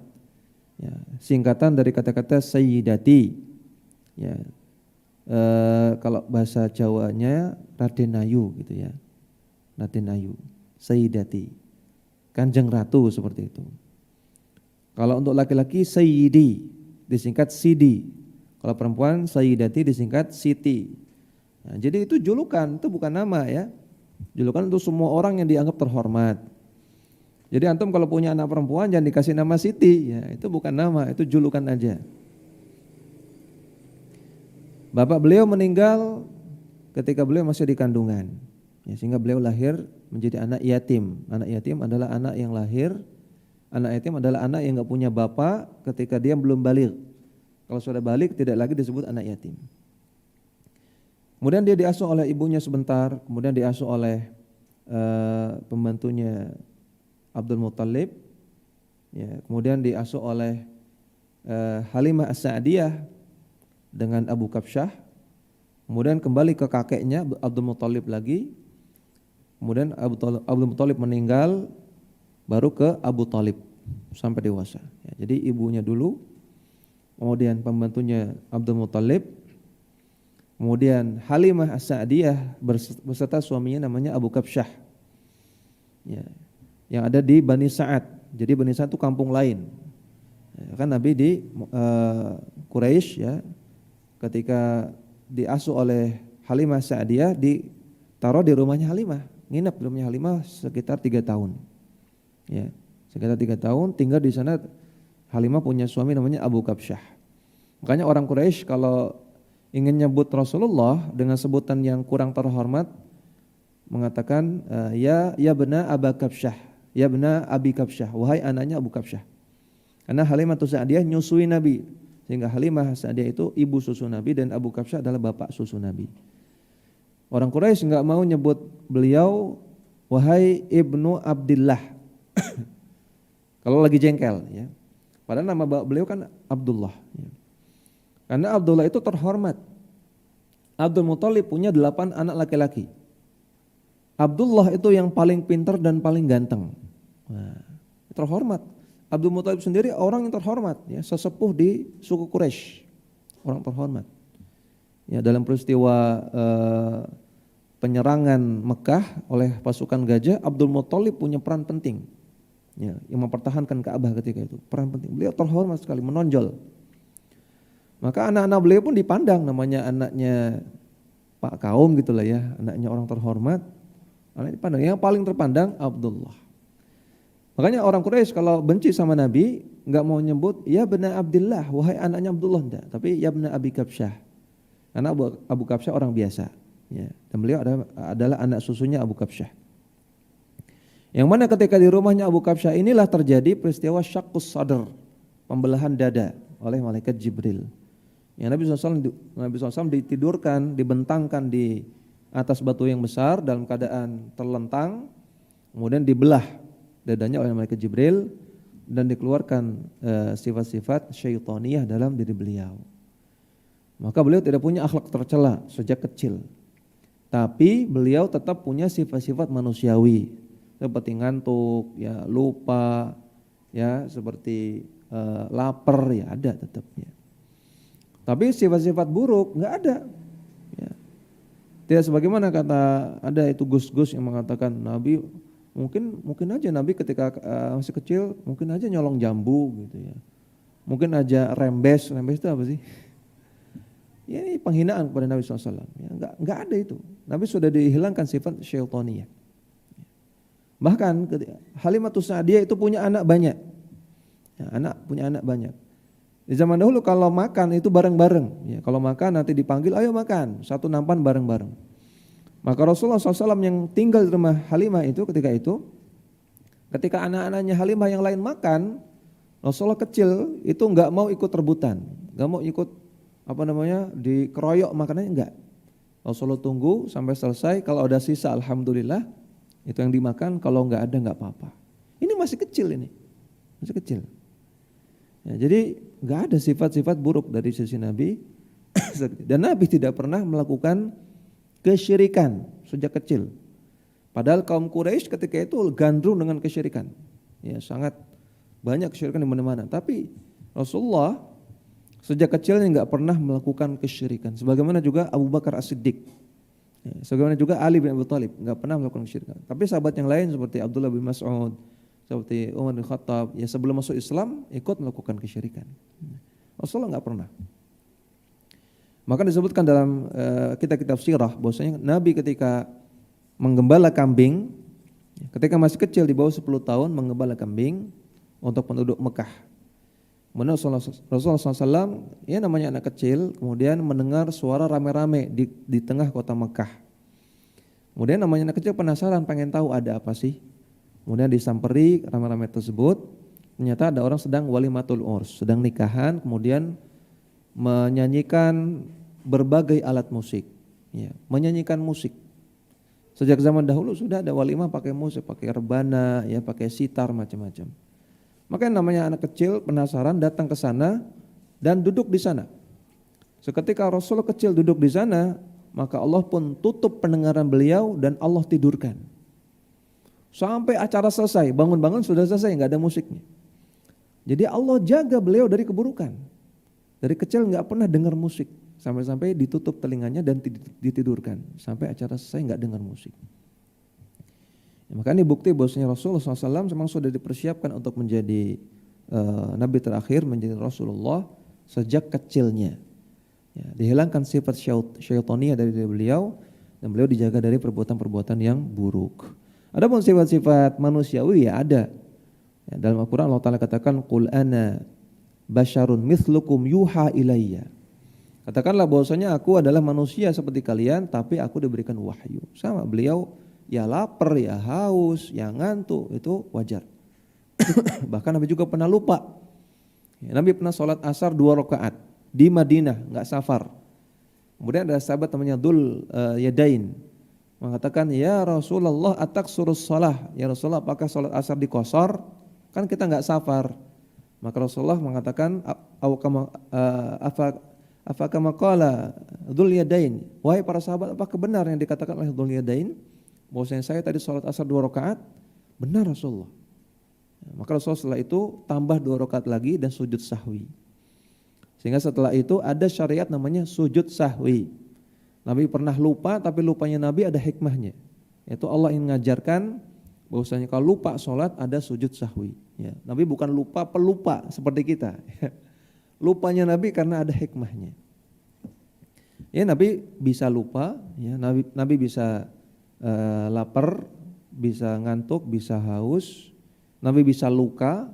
ya, singkatan dari kata-kata Sayyidati, ya. Kalau bahasa Jawanya Radenayu gitu ya, Radenayu, Sayyidati, Kanjeng Ratu seperti itu. Kalau untuk laki-laki Sayyidi disingkat Sidi, kalau perempuan Sayyidati disingkat Siti. Nah, jadi itu julukan, itu bukan nama ya. Julukan untuk semua orang yang dianggap terhormat. Jadi antum kalau punya anak perempuan jangan dikasih nama Siti, ya itu bukan nama, itu julukan aja. Bapak beliau meninggal ketika beliau masih di kandungan, ya, sehingga beliau lahir menjadi anak yatim. Anak yatim adalah anak yang lahir, anak yatim adalah anak yang enggak punya bapak ketika dia belum baligh. Kalau sudah balik tidak lagi disebut anak yatim. Kemudian dia diasuh oleh ibunya sebentar, kemudian diasuh oleh pembantunya Abdul Muttalib, ya, kemudian diasuh oleh Halimah As-Sa'diyah dengan Abu Kabsyah, kemudian kembali ke kakeknya Abdul Muttalib lagi, kemudian Abdul Muttalib meninggal, baru ke Abu Thalib sampai dewasa. Ya, jadi ibunya dulu, kemudian pembantunya Abdul Muttalib, kemudian Halimah As-Sa'diyah beserta suaminya namanya Abu Kabsyah, ya, yang ada di Bani Sa'ad. Jadi Bani Sa'ad itu kampung lain, ya, kan Nabi di Quraisy, ya, ketika diasuh oleh Halimah As-Sa'diyah ditaruh di rumahnya Halimah, nginep di rumahnya Halimah sekitar 3 tahun, ya, sekitar 3 tahun tinggal di sana. Halimah punya suami namanya Abu Kabsyah. Makanya orang Quraisy kalau ingin nyebut Rasulullah dengan sebutan yang kurang terhormat mengatakan ya bena Abu Kabsyah, ya bena Abi Kabsyah, wahai anaknya Abu Kabsyah. Karena Halimah Sa'diyah nyusui Nabi, sehingga Halimah Sa'diyah itu ibu susu Nabi dan Abu Kabsyah adalah bapak susu Nabi. Orang Quraisy enggak mau nyebut beliau wahai Ibnu Abdillah kalau lagi jengkel, ya. Padahal nama beliau kan Abdullah, ya. Karena Abdullah itu terhormat. Abdul Muthalib punya 8 anak laki-laki. Abdullah itu yang paling pintar dan paling ganteng. Nah, terhormat. Abdul Muthalib sendiri orang yang terhormat, ya, sesepuh di suku Quraisy, orang terhormat. Ya, dalam peristiwa penyerangan Mekah oleh pasukan gajah, Abdul Muthalib punya peran penting, ya, yang mempertahankan Ka'bah ketika itu. Peran penting. Beliau terhormat sekali, menonjol. Maka anak-anak beliau pun dipandang namanya anaknya Pak Kaum gitulah ya, anaknya orang terhormat. Anak dipandang yang paling terpandang Abdullah. Makanya orang Quraisy kalau benci sama Nabi enggak mau nyebut ya bena Abdillah, wahai anaknya Abdullah, enggak, tapi ya bena Abi Kabsyah. Karena Abu Kabsyah orang biasa, ya. Dan beliau adalah anak susunya Abu Kabsyah. Yang mana ketika di rumahnya Abu Kabsyah inilah terjadi peristiwa syaqqus sadr, pembelahan dada oleh malaikat Jibril. Yang Nabi SAW ditidurkan, dibentangkan di atas batu yang besar dalam keadaan terlentang, kemudian dibelah dadanya oleh malaikat Jibril dan dikeluarkan sifat-sifat syaitaniyah dalam diri beliau. Maka beliau tidak punya akhlak tercela sejak kecil, tapi beliau tetap punya sifat-sifat manusiawi seperti ngantuk, ya, lupa, ya, seperti lapar, ya ada tetapnya. Tapi sifat-sifat buruk enggak ada, ya. Tidak sebagaimana kata ada itu Gus-gus yang mengatakan Nabi Mungkin aja Nabi ketika masih kecil mungkin aja nyolong jambu gitu ya. Mungkin aja rembes itu apa sih? Ya ini penghinaan kepada Nabi SAW. Ya, enggak ada itu. Nabi sudah dihilangkan sifat syaitaniyah. Bahkan Halimatus Sa'diyah itu punya anak banyak. Ya, punya anak banyak. Di zaman dahulu kalau makan itu bareng-bareng. Ya, kalau makan nanti dipanggil, ayo makan. Satu nampan bareng-bareng. Maka Rasulullah SAW yang tinggal di rumah Halimah itu ketika anak-anaknya Halimah yang lain makan, Rasulullah kecil itu enggak mau ikut rebutan, enggak mau ikut dikeroyok makanannya, enggak. Rasulullah tunggu sampai selesai, kalau ada sisa alhamdulillah itu yang dimakan, kalau enggak ada enggak apa-apa. Ini masih kecil ini. Masih kecil. Ya, jadi enggak ada sifat-sifat buruk dari sisi Nabi dan Nabi tidak pernah melakukan kesyirikan sejak kecil. Padahal kaum Quraisy ketika itu gandrung dengan kesyirikan. Ya, sangat banyak kesyirikan di mana-mana, tapi Rasulullah sejak kecilnya enggak pernah melakukan kesyirikan. Sebagaimana juga Abu Bakar As-Siddiq. Ya, sebagaimana juga Ali bin Abi Thalib enggak pernah melakukan kesyirikan. Tapi sahabat yang lain seperti Abdullah bin Mas'ud, seperti Umar bin Khattab, ya sebelum masuk Islam ikut melakukan kesyirikan. Rasulullah enggak pernah. Maka disebutkan dalam kitab-kitab sirah bahwasanya Nabi ketika menggembala kambing, ketika masih kecil di bawah 10 tahun menggembala kambing untuk penduduk Mekah. Menurut Rasulullah SAW, ya namanya anak kecil, kemudian mendengar suara rame-rame di tengah kota Mekah. Kemudian namanya anak kecil penasaran, pengen tahu ada apa sih. Kemudian disamperi rame-rame tersebut, ternyata ada orang sedang walimatul urs, sedang nikahan, kemudian menyanyikan berbagai alat musik, ya, menyanyikan musik. Sejak zaman dahulu sudah ada walimah pakai musik, pakai rebana, ya, pakai sitar macam-macam. Maka namanya anak kecil penasaran datang ke sana dan duduk di sana. Seketika Rasul kecil duduk di sana, maka Allah pun tutup pendengaran beliau dan Allah tidurkan. Sampai acara selesai, bangun-bangun sudah selesai, enggak ada musiknya. Jadi Allah jaga beliau dari keburukan. Dari kecil enggak pernah dengar musik, sampai-sampai ditutup telinganya dan ditidurkan. Sampai acara selesai enggak dengar musik. Ya, makanya bukti bahwasanya Rasulullah SAW memang sudah dipersiapkan untuk menjadi Nabi terakhir, menjadi Rasulullah sejak kecilnya. Ya, dihilangkan sifat syaitaniyah dari beliau dan beliau dijaga dari perbuatan-perbuatan yang buruk. Adapun sifat-sifat manusiawi ya ada. Ya, dalam Al-Quran Allah Ta'ala katakan, Qul ana basyarun mithlukum yuha ilayya. Katakanlah bahwasanya aku adalah manusia seperti kalian, tapi aku diberikan wahyu. Sama beliau, ya lapar, ya haus, ya ngantuk, itu wajar. Bahkan Nabi juga pernah lupa. Ya, Nabi pernah sholat asar 2 rakaat di Madinah, enggak safar. Kemudian ada sahabat namanya Dzul Yadain mengatakan, ya Rasulullah ataqsurus shalah, ya Rasulullah apakah sholat asar dikosor? Kan kita enggak safar. Maka Rasulullah mengatakan, afakama qala Dzul Yadain, wahai para sahabat, apakah benar yang dikatakan oleh Dzul Yadain bahwasanya saya tadi sholat asar 2 rakaat? Benar Rasulullah. Maka Rasulullah setelah itu tambah 2 rakaat lagi dan sujud sahwi. Sehingga setelah itu ada syariat namanya sujud sahwi. Nabi pernah lupa, tapi lupanya Nabi ada hikmahnya. Yaitu Allah ingin mengajarkan bahwasanya kalau lupa sholat ada sujud sahwi. Ya, Nabi bukan lupa pelupa seperti kita. Lupanya Nabi karena ada hikmahnya. Ya, Nabi bisa lupa, ya, Nabi bisa lapar, bisa ngantuk, bisa haus, Nabi bisa luka,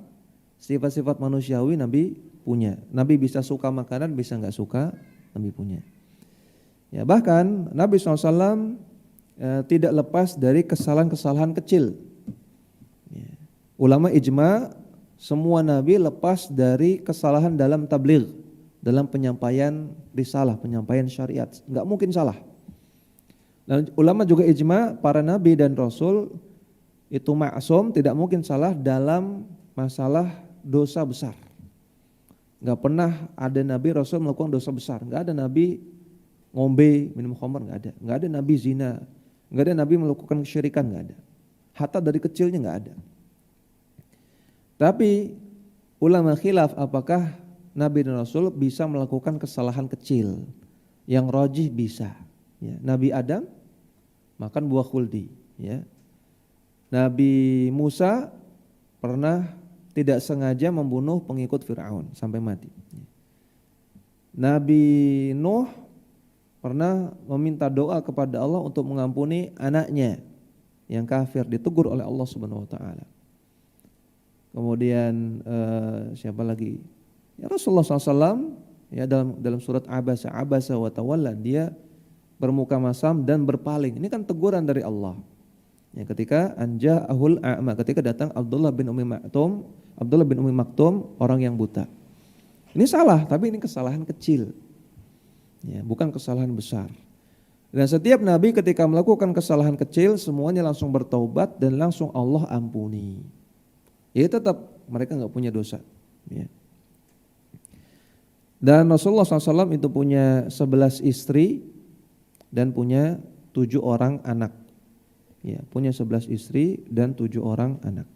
sifat-sifat manusiawi Nabi punya. Nabi bisa suka makanan, bisa enggak suka, Nabi punya. Ya, bahkan Nabi SAW tidak lepas dari kesalahan-kesalahan kecil. Ya. Ulama ijma semua Nabi lepas dari kesalahan dalam tabligh, dalam penyampaian risalah, penyampaian syariat, enggak mungkin salah. Dan ulama juga ijma para nabi dan rasul itu maksum, tidak mungkin salah dalam masalah dosa besar. Enggak pernah ada nabi rasul melakukan dosa besar. Enggak ada nabi ngombe, minum khamar, enggak ada. Enggak ada nabi zina, enggak ada nabi melakukan kesyirikan, enggak ada. Hatta dari kecilnya enggak ada. Tapi ulama khilaf apakah nabi dan rasul bisa melakukan kesalahan kecil. Yang rajih bisa. Ya, Nabi Adam makan buah khuldi, ya. Nabi Musa pernah tidak sengaja membunuh pengikut Fir'aun sampai mati. Nabi Nuh pernah meminta doa kepada Allah untuk mengampuni anaknya yang kafir, ditegur oleh Allah Subhanahu wa taala. Kemudian siapa lagi? Ya Rasulullah SAW ya dalam surat Abasa wa tawalla, dia bermuka masam dan berpaling. Ini kan teguran dari Allah. Ya, ketika anja'ahul a'ma, ketika datang Abdullah bin Ummi Maktum, orang yang buta. Ini salah, tapi ini kesalahan kecil. Ya, bukan kesalahan besar. Dan setiap nabi ketika melakukan kesalahan kecil, semuanya langsung bertaubat dan langsung Allah ampuni. Ya tetap mereka nggak punya dosa. Ya. Dan Rasulullah SAW itu punya 11 istri dan punya 7 orang anak. Ya, punya 11 istri dan 7 orang anak.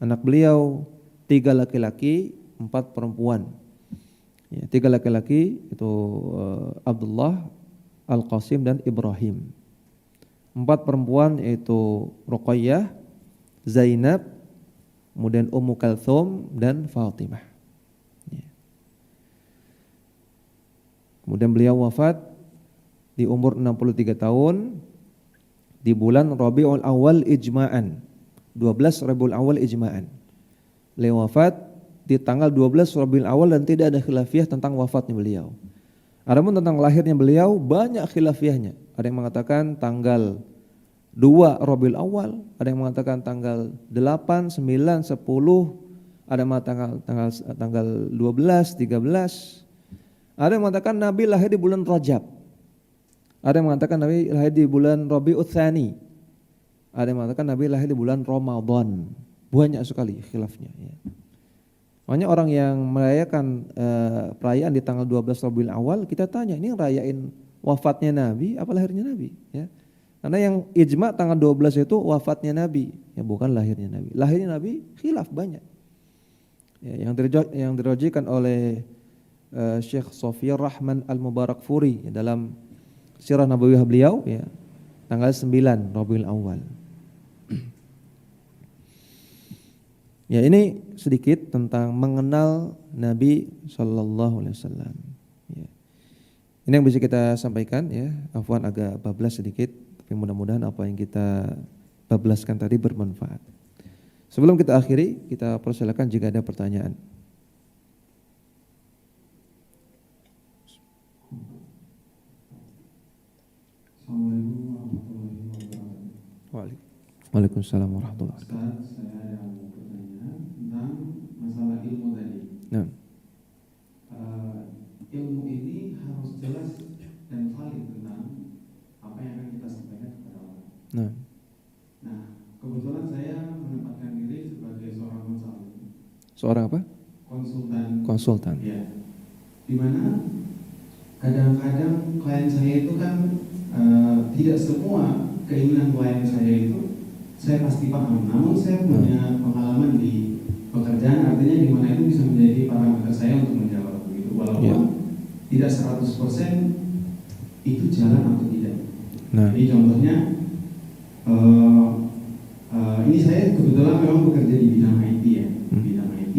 Anak beliau 3 laki-laki, 4 perempuan. Ya, 3 laki-laki itu Abdullah, Al-Qasim dan Ibrahim. 4 perempuan yaitu Ruqayyah, Zainab, kemudian Ummu Kalthum dan Fatimah. Ya. Kemudian beliau wafat di umur 63 tahun di bulan Rabiul Awal ijma'an. 12 Rabiul Awal ijma'an. Beliau wafat di tanggal 12 Rabiul Awal dan tidak ada khilafiyah tentang wafatnya beliau. Adapun tentang lahirnya beliau banyak khilafiyahnya. Ada yang mengatakan tanggal 2 Rabiul Awal, ada yang mengatakan tanggal 8, 9, 10, ada yang mengatakan tanggal 12, 13. Ada yang mengatakan Nabi lahir di bulan Rajab. Ada yang mengatakan Nabi lahir di bulan Rabiul Tsani. Ada yang mengatakan Nabi lahir di bulan Ramadan. Banyak sekali khilafnya. Ya. Makanya orang yang merayakan perayaan di tanggal 12 Rabiul Awal, kita tanya, ini rayain wafatnya Nabi apa lahirnya Nabi? Ya. Karena yang ijma tanggal 12 itu wafatnya Nabi, ya bukan lahirnya Nabi. Lahirnya Nabi khilaf banyak. Ya, yang dirajikan oleh Syekh Sofiyur Rahman Al-Mubarakfuri ya, dalam Sirah Nabawiyah beliau ya, tanggal 9 Rabiul Awal. Ya, ini sedikit tentang mengenal Nabi sallallahu alaihi wasallam. Ya. Ini yang bisa kita sampaikan ya. Afwan agak bablas sedikit, tapi mudah-mudahan apa yang kita bablaskan tadi bermanfaat. Sebelum kita akhiri, kita persilakan jika ada pertanyaan. Assalamualaikum warahmatullahi wabarakatuh. Waalaikumsalam warahmatullahi wabarakatuh. Ustaz, saya ada pertanyaan tentang masalah ilmu tadi. Nah. Ilmu ini harus jelas dan valid tentang apa yang akan kita sampaikan kepada orang. Nah, kebetulan saya menempatkan diri sebagai seorang konsultan. Seorang apa? Konsultan. Ya. Di mana kadang-kadang klien saya itu kan tidak semua keinginan klien saya itu saya pasti paham. Namun saya punya pengalaman di pekerjaan, artinya di mana itu bisa menjadi parameter saya untuk menjawab begitu. Walaupun tidak 100% itu jalan atau tidak. Nah. Jadi contohnya ini saya kebetulan memang bekerja di bidang IT ya, bidang IT,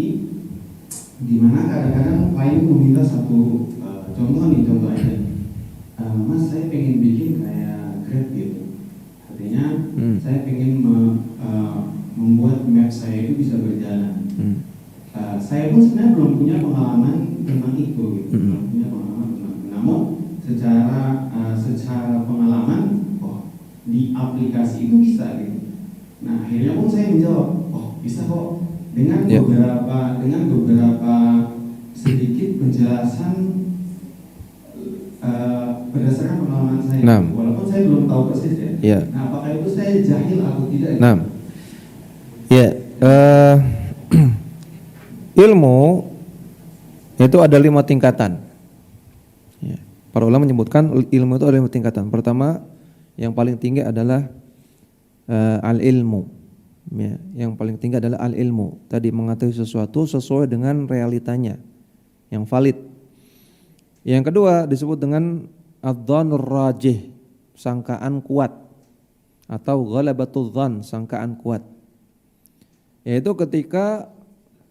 di mana kadang-kadang klien meminta satu contoh aja. Mas, saya pengen bikin kayak Grab gitu. Artinya saya pengen membuat map saya itu bisa berjalan. Saya pun sebenarnya belum punya pengalaman tentang itu gitu. Belum punya pengalaman tentang itu. Namun secara pengalaman, di aplikasi itu bisa gitu. Nah, akhirnya pun saya menjawab, bisa kok dengan beberapa sedikit penjelasan berdasarkan pengalaman saya. Walaupun saya belum tahu persis ya. Nah, apakah itu saya jahil atau tidak? Ya, ilmu itu ada 5 tingkatan. Ya. Para ulama menyebutkan ilmu itu ada 5 tingkatan. Pertama, yang paling tinggi adalah al-ilmu. Ya, yang paling tinggi adalah al-ilmu. Tadi mengetahui sesuatu sesuai dengan realitanya, yang valid. Yang kedua disebut dengan adzanur rajih, sangkaan kuat atau ghalabatul dzan, sangkaan kuat. Yaitu ketika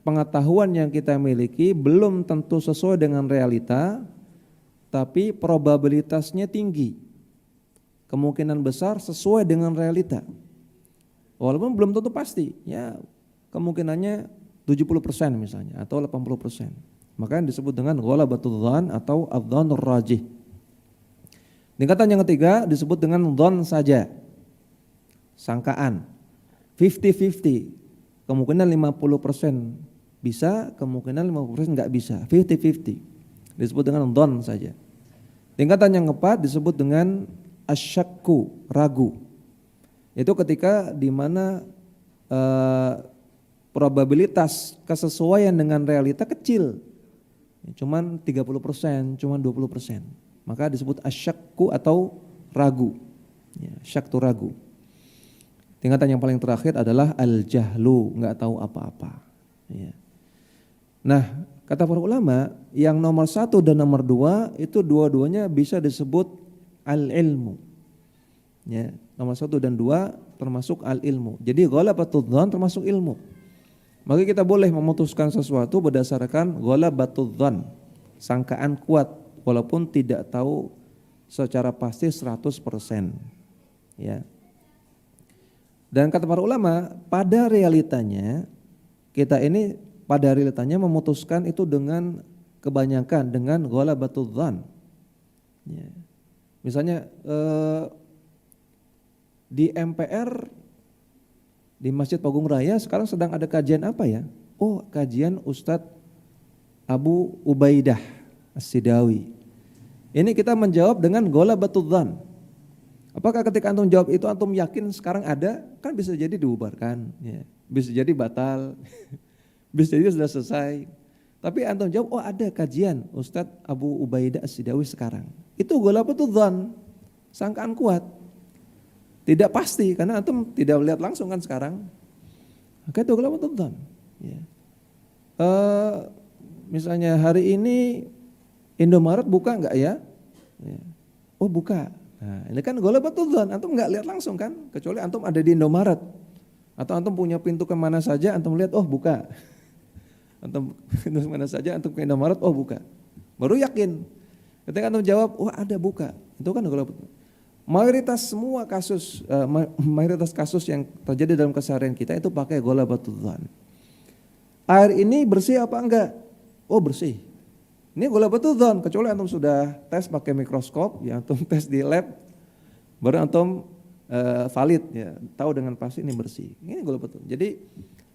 pengetahuan yang kita miliki belum tentu sesuai dengan realita, tapi probabilitasnya tinggi. Kemungkinan besar sesuai dengan realita. Walaupun belum tentu pasti, ya kemungkinannya 70% misalnya atau 80%. Makanya disebut dengan ghalabatul dzan atau adzanur rajih. Tingkatan yang ketiga disebut dengan dzan saja. Sangkaan. 50-50. Kemungkinan 50% bisa, kemungkinan 50% enggak bisa. 50-50. Disebut dengan dzan saja. Tingkatan yang keempat disebut dengan asyakku, ragu. Itu ketika di mana probabilitas kesesuaian dengan realita kecil. Cuman 30%, cuman 20%. Maka disebut asyakku atau ragu. Ya, syak itu ragu. Tingkatan yang paling terakhir adalah al-jahlu, enggak tahu apa-apa. Ya. Nah, kata para ulama, yang nomor 1 dan nomor 2 itu dua-duanya bisa disebut al-ilmu. Ya, nomor 1 dan 2 termasuk al-ilmu. Jadi ghalabatul dzan termasuk ilmu. Maka kita boleh memutuskan sesuatu berdasarkan ghalabatul dzan, sangkaan kuat walaupun tidak tahu secara pasti 100%. Ya. Dan kata para ulama, pada realitanya kita ini pada realitanya memutuskan itu dengan kebanyakan dengan ghalabatul dzan. Ya. Misalnya di MPR di Masjid Pagung Raya sekarang sedang ada kajian apa ya? Oh, kajian Ustadz Abu Ubaidah As-Sidawi. Ini kita menjawab dengan ghalabatul dzan. Apakah ketika antum jawab itu antum yakin sekarang ada? Kan bisa jadi dibubarkan, ya. Bisa jadi batal, bisa jadi sudah selesai. Tapi antum jawab, oh ada kajian Ustadz Abu Ubaidah As-Sidawi sekarang. Itu ghalabatul dzan, sangkaan kuat. Tidak pasti karena antum tidak melihat langsung kan sekarang. Maka itu ghalabatul dzan. Ya. Misalnya hari ini Indomaret buka enggak ya? Ya. Oh buka. Nah, ini kan ghalabatul dzan, antum enggak lihat langsung kan, kecuali antum ada di Indomaret. Atau antum punya pintu ke mana saja, antum lihat oh buka. Antum pintu ke mana saja, antum ke Indomaret, oh buka. Baru yakin. Ketika antum jawab, oh ada buka. Itu kan ghalabatul dzan. Mayoritas kasus yang terjadi dalam keseharian kita itu pakai ghalabatul dzan. Air ini bersih apa enggak? Oh bersih. Ini ghalabatul dzan, kecuali antum sudah tes pakai mikroskop, ya antum tes di lab, baru antum valid, ya tahu dengan pasti ini bersih. Ini ghalabatul. Jadi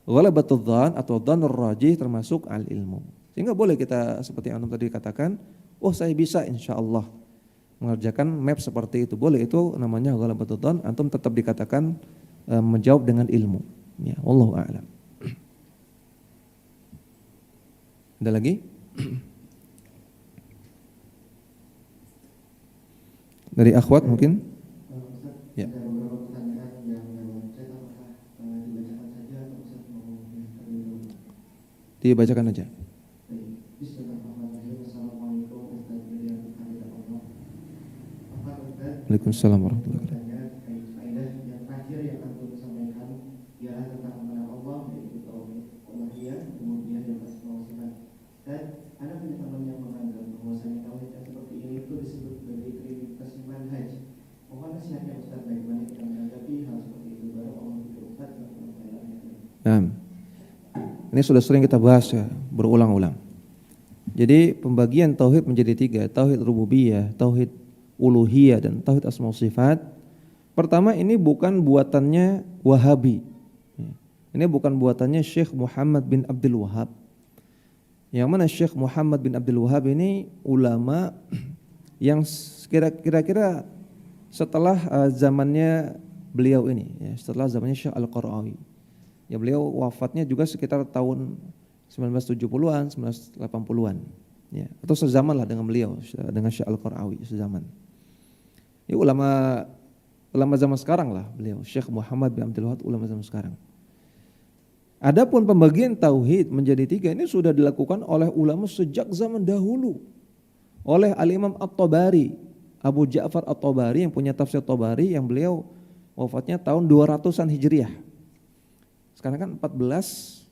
ghalabatul dzan atau dzanur rajih termasuk al-ilmu. Sehingga boleh kita seperti antum tadi katakan, oh saya bisa insyaallah mengerjakan map seperti itu. Boleh, itu namanya ghalabatul dzan, antum tetap dikatakan menjawab dengan ilmu. Ya, wallahu a'lam. Ada lagi? Dari akhwat mungkin? Ustaz, Ya. ada beberapa pertanyaan yang dalam chat, apakah dibacakan saja atau Ustaz mau terlebih dahulu? Dibacakan aja. Baik. Bismillahirrahmanirrahim. Assalamualaikum Ustaz Beliau Allah. Apa Ustaz? Waalaikumsalam warahmatullahi wabarakatuh. Pertanyaan faedah yang terakhir yang akan saya sampaikan ialah tentang mengenal Allah, yaitu tauhid uluhiyah, kemudian yang asma wa sifat. Dan ada banyak teman yang menganggap bahwasanya tauhid yang seperti ini itu disebut sebagai trinitas manhaj. Mohon nasihatnya Ustaz bagaimana kita menanggapi hal seperti itu. Baru Allah itu Ustaz Nah, ini sudah sering kita bahas ya, berulang-ulang. Jadi pembagian tauhid menjadi 3, tauhid rububiyah, tauhid uluhiyah, dan tauhid asma wa sifat. Pertama, ini bukan buatannya Wahabi. Ini bukan buatannya Syekh Muhammad bin Abdul Wahab. Yang mana Syekh Muhammad bin Abdul Wahab ini ulama yang kira-kira setelah zamannya beliau ini, ya, setelah zamannya Syekh Al-Qara'awi. Ya, beliau wafatnya juga sekitar tahun 1970-an, 1980-an. Ya, atau sezaman lah dengan beliau, dengan Syekh Al-Qara'awi, sezaman. Ya, ulama zaman sekarang lah beliau, Syekh Muhammad bin Abdul Wahab, ulama zaman sekarang. Adapun pembagian tauhid menjadi 3 ini sudah dilakukan oleh ulama sejak zaman dahulu. Oleh Al-Imam At-Tabari, Abu Ja'far At-Tabari yang punya tafsir Tabari, yang beliau wafatnya tahun 200-an Hijriah. Sekarang kan 1444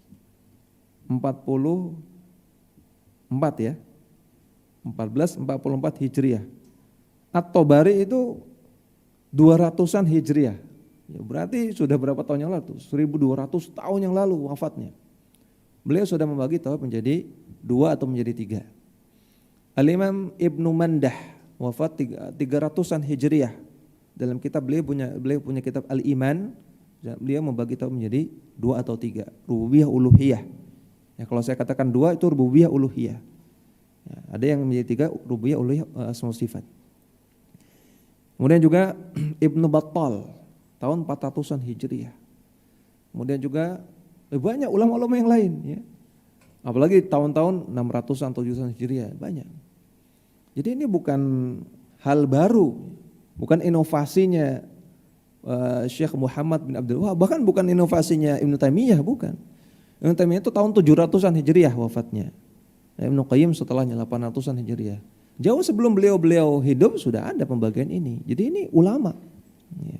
ya. 1444 Hijriah. At-Tabari itu 200-an Hijriah. Ya, berarti sudah berapa tahun yang lalu? 1200 tahun yang lalu wafatnya. Beliau sudah membagi tauhid menjadi 2 atau menjadi 3. Al-Imam Ibnu Mandah wafat 300-an Hijriah. Dalam kitab beliau punya kitab Al-Iman, beliau membagi tauhid menjadi 2 atau 3, rububiyah uluhiyah. Ya, kalau saya katakan 2 itu rububiyah uluhiyah. Ya, ada yang menjadi 3 rububiyah uluhiyah asma sifat. Kemudian juga Ibnu Battal tahun 400-an Hijriah. Kemudian juga banyak ulama-ulama yang lain ya. Apalagi tahun-tahun 600-an 700-an Hijriah banyak. Jadi ini bukan hal baru, bukan inovasinya Syekh Muhammad bin Abdul Wahab, bahkan bukan inovasinya Ibnu Taimiyah, bukan. Ibnu Taimiyah itu tahun 700-an Hijriah wafatnya. Ibnu Qayyim setelahnya 800-an Hijriah. Jauh sebelum beliau hidup sudah ada pembagian ini. Jadi ini ulama. Ya.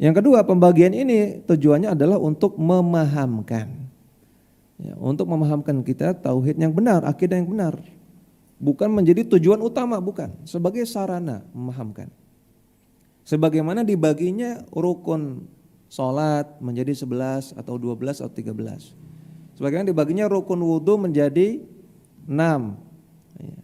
Yang kedua, pembagian ini tujuannya adalah untuk memahamkan. Ya, untuk memahamkan kita tauhid yang benar, akidah yang benar. Bukan menjadi tujuan utama, bukan. Sebagai sarana memahamkan. Sebagaimana dibaginya rukun sholat menjadi 11 atau 12 atau 13. Sebagaimana dibaginya rukun wudhu menjadi 6. Ya.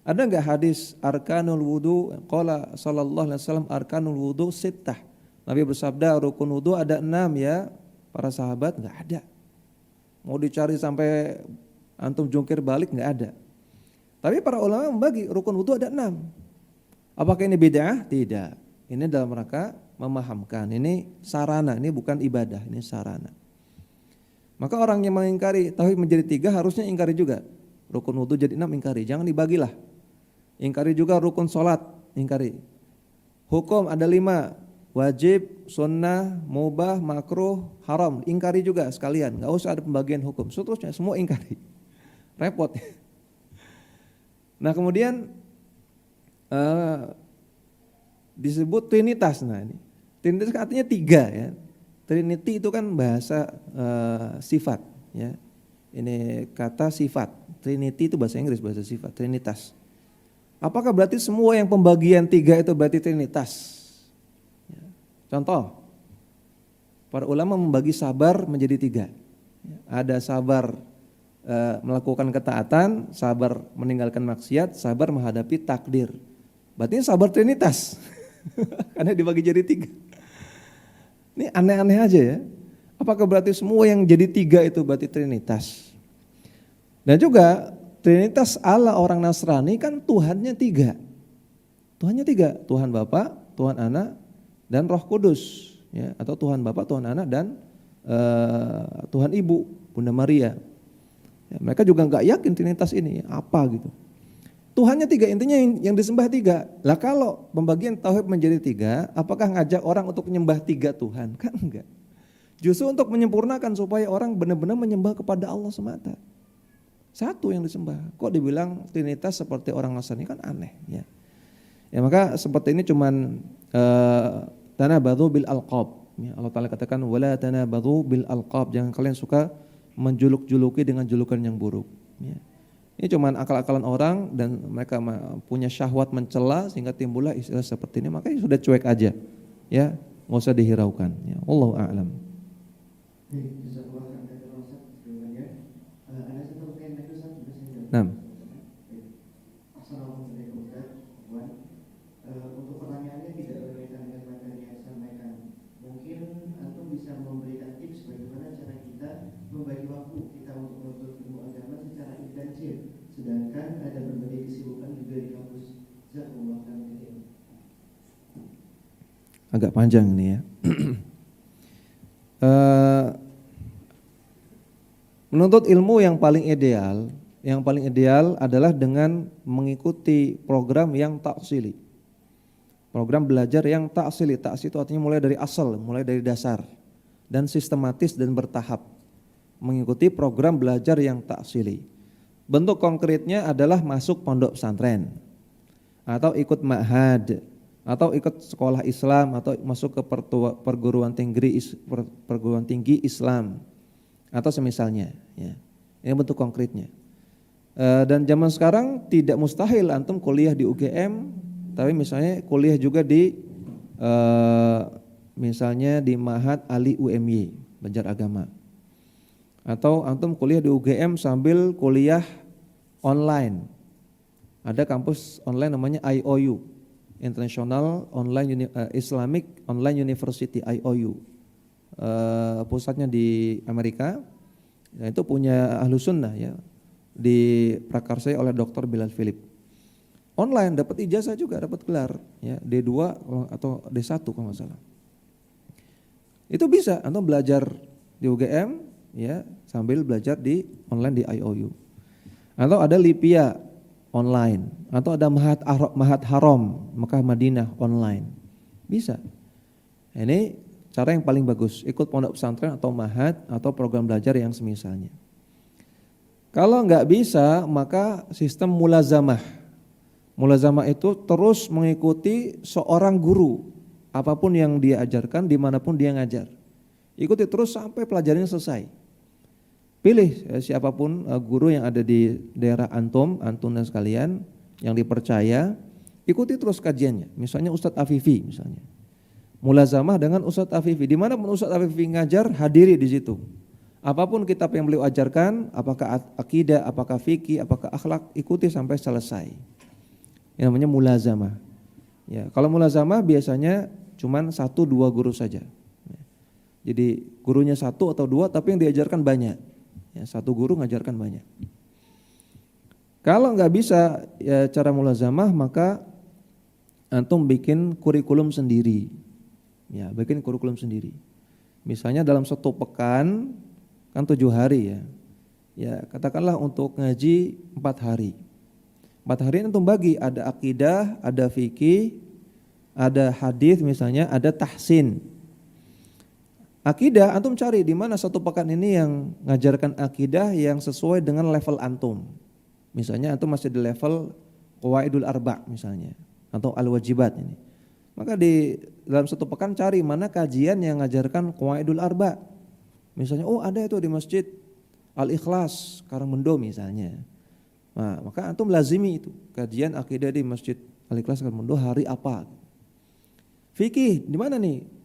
Ada enggak hadis arkanul wudu, qala sallallahu alaihi wasallam arkanul wudu sittah. Nabi bersabda rukun wudu ada 6 ya. Para sahabat enggak ada. Mau dicari sampai antum jungkir balik enggak ada. Tapi para ulama membagi rukun wudu ada 6. Apakah ini bid'ah? Tidak. Ini dalam rangka memahamkan. Ini sarana, ini bukan ibadah, ini sarana. Maka orang yang mengingkari tauhid menjadi 3 harusnya ingkari juga. Rukun wudu jadi 6 ingkari, jangan dibagilah. Ingkari juga rukun sholat, ingkari. Hukum ada 5, wajib, sunnah, mubah, makruh, haram. Ingkari juga sekalian, gak usah ada pembagian hukum. Seterusnya semua ingkari. Repot. Nah kemudian disebut trinitas. Nah ini trinitas artinya 3 ya. Trinity itu kan bahasa sifat ya. Ini kata sifat. Trinity itu bahasa Inggris, bahasa sifat, trinitas. Apakah berarti semua yang pembagian 3 itu berarti trinitas? Ya. Contoh, para ulama membagi sabar menjadi 3. Ya. Ada sabar melakukan ketaatan, sabar meninggalkan maksiat, sabar menghadapi takdir. Berarti sabar trinitas. Karena dibagi jadi 3. Ini aneh-aneh aja ya. Apakah berarti semua yang jadi 3 itu berarti trinitas? Dan juga trinitas ala orang Nasrani kan Tuhannya 3. Tuhannya 3, Tuhan Bapa, Tuhan Anak, dan Roh Kudus. Ya, atau Tuhan Bapa, Tuhan Anak, dan Tuhan Ibu, Bunda Maria. Ya, mereka juga enggak yakin trinitas ini apa gitu. Tuhannya 3, intinya yang disembah 3. Lah kalau pembagian tauhid menjadi 3, apakah ngajak orang untuk menyembah 3 Tuhan? Kan enggak. Justru untuk menyempurnakan supaya orang benar-benar menyembah kepada Allah semata. Satu yang disembah. Kok dibilang trinitas seperti orang Nasrani, kan aneh ya. Ya maka seperti ini cuman tanabadhu bil alqab. Ya, Allah Taala katakan wala tanabadhu bil alqab. Jangan kalian suka menjuluk-juluki dengan julukan yang buruk. Ya. Ini cuman akal-akalan orang dan mereka punya syahwat mencela sehingga timbullah istilah seperti ini. Makanya sudah cuek aja. Ya, enggak usah dihiraukan. Ya, wallahu a'lam. Nah. Untuk pertanyaannya tidak berkaitan dengan materi yang disampaikan. Mungkin antum bisa memberikan tips bagaimana cara kita membagi waktu kita untuk menuntut ilmu agama secara intensif, sedangkan ada berbagai kesibukan juga di kampus. Jazakumullah khairan. Agak panjang nih ya. Menuntut ilmu yang paling ideal adalah dengan mengikuti program yang taksili. Program belajar yang taksili. Taksili itu artinya mulai dari asal, mulai dari dasar dan sistematis dan bertahap. Mengikuti program belajar yang taksili. Bentuk konkretnya adalah masuk pondok pesantren atau ikut ma'had atau ikut sekolah Islam atau masuk ke perguruan tinggi Islam atau semisalnya ya. Ini bentuk konkretnya. Dan zaman sekarang tidak mustahil antum kuliah di UGM, tapi misalnya kuliah juga di misalnya di Ma'had Ali UMY, belajar agama. Atau antum kuliah di UGM sambil kuliah online. Ada kampus online namanya IOU, International Islamic Online University, IOU. Pusatnya di Amerika. Nah, itu punya Ahlus Sunnah ya. Diprakarsai oleh Dr. Bilal Philip. Online dapat ijazah juga, dapat gelar ya, D2 atau D1 kalau nggak salah. Itu bisa antum belajar di UGM ya sambil belajar di online di IOU. Atau ada Lipia online, atau ada Ma'had Haram Mekah Madinah online. Bisa. Ini cara yang paling bagus, ikut pondok pesantren atau ma'had atau program belajar yang semisalnya. Kalau nggak bisa, maka sistem mulazamah. Mulazamah itu terus mengikuti seorang guru, apapun yang dia ajarkan, dimanapun dia ngajar. Ikuti terus sampai pelajarannya selesai. Pilih siapapun guru yang ada di daerah antum dan sekalian yang dipercaya, ikuti terus kajiannya. Misalnya Ustadz Afifi misalnya. Mulazamah dengan Ustadz Afifi. Dimanapun Ustadz Afifi ngajar, hadiri di situ. Apapun kitab yang beliau ajarkan, apakah akidah, apakah fikih, apakah akhlak, ikuti sampai selesai. Ini namanya mulazamah. Ya, kalau mulazamah biasanya cuman 1-2 guru saja. Jadi gurunya 1 atau 2 tapi yang diajarkan banyak. Ya, 1 guru ngajarkan banyak. Kalau nggak bisa ya cara mulazamah, maka antum bikin kurikulum sendiri. Ya, bikin kurikulum sendiri. Misalnya dalam 1 pekan kan 7 hari ya. Ya, katakanlah untuk ngaji 4 hari. 4 hari antum bagi, ada akidah, ada fikih, ada hadis misalnya, ada tahsin. Akidah antum cari di mana 1 pekan ini yang ngajarkan akidah yang sesuai dengan level antum. Misalnya antum masih di level Qawaidul Arba' misalnya atau Al-Wajibat ini. Maka di dalam 1 pekan cari mana kajian yang ngajarkan Qawaidul Arba'. Misalnya oh ada itu di Masjid Al-Ikhlas Karangmendo misalnya. Nah, maka antum lazimi itu kajian akidah di Masjid Al-Ikhlas Karangmendo hari apa. Fikih di mana nih?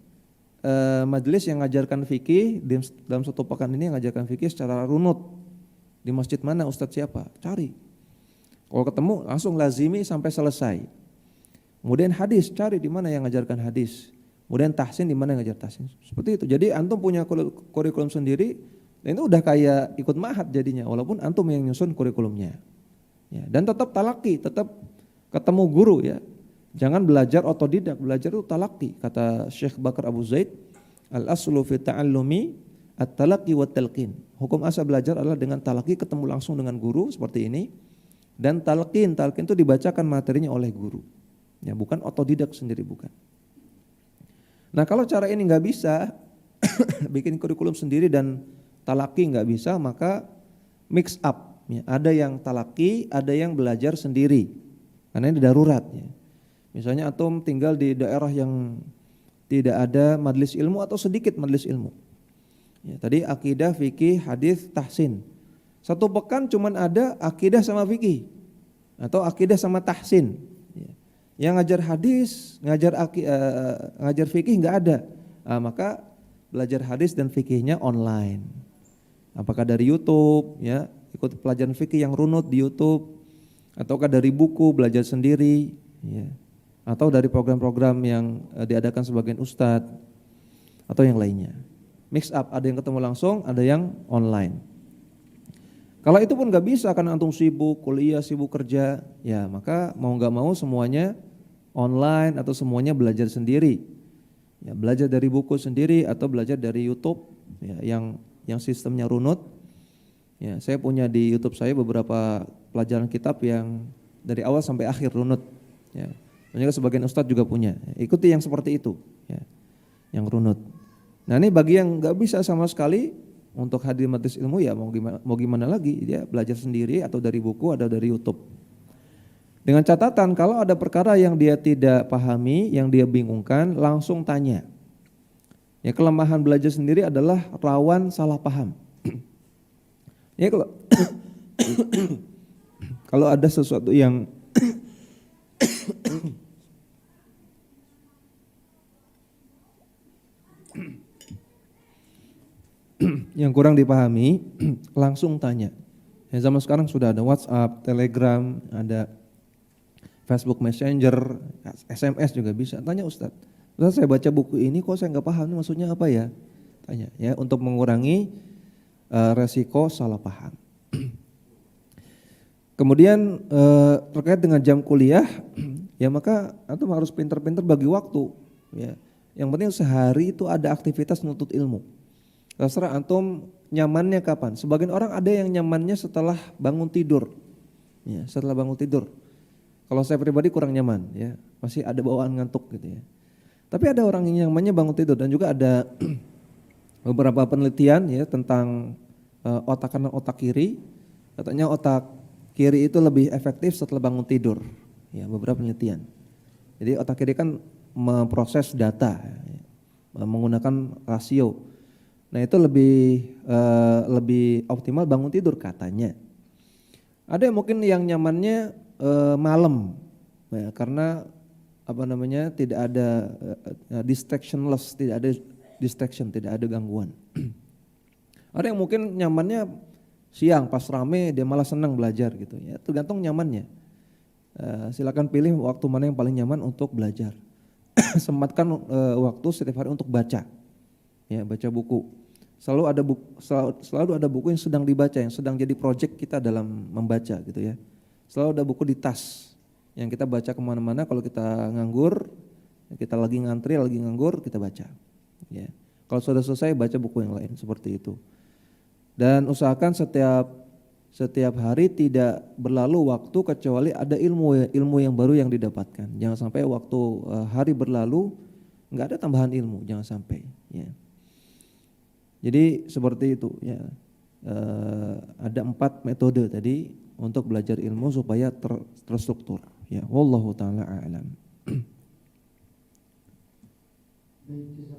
Majelis yang ngajarkan fikih dalam 1 pekan ini yang ngajarkan fikih secara runut di masjid mana, ustadz siapa, cari. Kalau ketemu langsung lazimi sampai selesai. Kemudian hadis, cari di mana yang ngajarkan hadis. Kemudian tahsin di mana yang ngajar tahsin. Seperti itu. Jadi antum punya kurikulum sendiri dan itu udah kayak ikut ma'had jadinya walaupun antum yang nyusun kurikulumnya. Ya, dan tetap talaki, tetap ketemu guru ya. Jangan belajar otodidak, belajar itu talaki. Kata Syekh Bakar Abu Zaid, al-aslu fi ta'allumi at-talaqi wa talqin. Hukum asal belajar adalah dengan talaki, ketemu langsung dengan guru seperti ini. Dan talqin itu dibacakan materinya oleh guru. Ya, bukan otodidak sendiri, bukan. Nah, kalau cara ini nggak bisa, bikin kurikulum sendiri dan talaki nggak bisa, maka mix up. Ya, ada yang talaki, ada yang belajar sendiri. Karena ini darurat ya. Misalnya antum tinggal di daerah yang tidak ada majelis ilmu atau sedikit majelis ilmu. Ya, tadi akidah, fikih, hadis, tahsin. 1 pekan cuman ada akidah sama fikih atau akidah sama tahsin. Ya. Yang ngajar hadis, ngajar fikih nggak ada. Nah, maka belajar hadis dan fikihnya online. Apakah dari YouTube, ya ikut pelajaran fikih yang runut di YouTube, ataukah dari buku belajar sendiri, ya. Atau dari program-program yang diadakan sebagian ustadz atau yang lainnya. Mix up, ada yang ketemu langsung, ada yang online. Kalau itu pun nggak bisa karena antum sibuk kuliah, sibuk kerja, ya maka mau nggak mau semuanya online atau semuanya belajar sendiri. Ya, belajar dari buku sendiri atau belajar dari YouTube ya, yang sistemnya runut. Ya, saya punya di YouTube saya beberapa pelajaran kitab yang dari awal sampai akhir runut. Ya. Ternyata sebagian ustadz juga punya. Ikuti yang seperti itu, ya, yang runut. Nah ini bagi yang nggak bisa sama sekali untuk hadir majelis ilmu ya mau gimana lagi, dia belajar sendiri atau dari buku atau dari YouTube. Dengan catatan kalau ada perkara yang dia tidak pahami, yang dia bingungkan, langsung tanya. Ya, kelemahan belajar sendiri adalah rawan salah paham. Ya, kalau ada sesuatu yang yang kurang dipahami, langsung tanya. Ya, zaman sekarang sudah ada WhatsApp, Telegram, ada Facebook Messenger, SMS juga bisa. Tanya Ustadz, Ustadz saya baca buku ini kok saya nggak paham ini maksudnya apa ya? Tanya ya, untuk mengurangi resiko salah paham. Kemudian terkait dengan jam kuliah, ya maka antum harus pintar-pintar bagi waktu. Ya, yang penting sehari itu ada aktivitas menuntut ilmu. Terserah antum nyamannya kapan. Sebagian orang ada yang nyamannya setelah bangun tidur. Ya, setelah bangun tidur. Kalau saya pribadi kurang nyaman, ya masih ada bawaan ngantuk gitu ya. Tapi ada orang yang nyamannya bangun tidur dan juga ada beberapa penelitian ya tentang otak kanan otak kiri. Katanya otak kiri itu lebih efektif setelah bangun tidur. Ya, beberapa penelitian. Jadi otak kiri kan memproses data, ya, menggunakan rasio. Nah itu lebih optimal bangun tidur katanya. Ada yang mungkin yang nyamannya malam, ya, karena tidak ada distractionless, tidak ada distraction, tidak ada gangguan. Ada yang mungkin nyamannya siang pas rame dia malah senang belajar gitu ya, tergantung nyamannya. Silakan pilih waktu mana yang paling nyaman untuk belajar. Sempatkan waktu setiap hari untuk baca, ya baca buku. Selalu ada buku yang sedang dibaca, yang sedang jadi proyek kita dalam membaca gitu ya. Selalu ada buku di tas yang kita baca kemana-mana. Kalau kita nganggur, kita lagi ngantri, lagi nganggur, kita baca. Ya. Kalau sudah selesai baca buku yang lain seperti itu. Dan usahakan setiap hari tidak berlalu waktu kecuali ada ilmu yang baru yang didapatkan. Jangan sampai waktu hari berlalu nggak ada tambahan ilmu, jangan sampai. Ya. Jadi seperti itu. Ya. Ada 4 metode tadi untuk belajar ilmu supaya terstruktur. Ya, wallahu taala a'lam. Baik,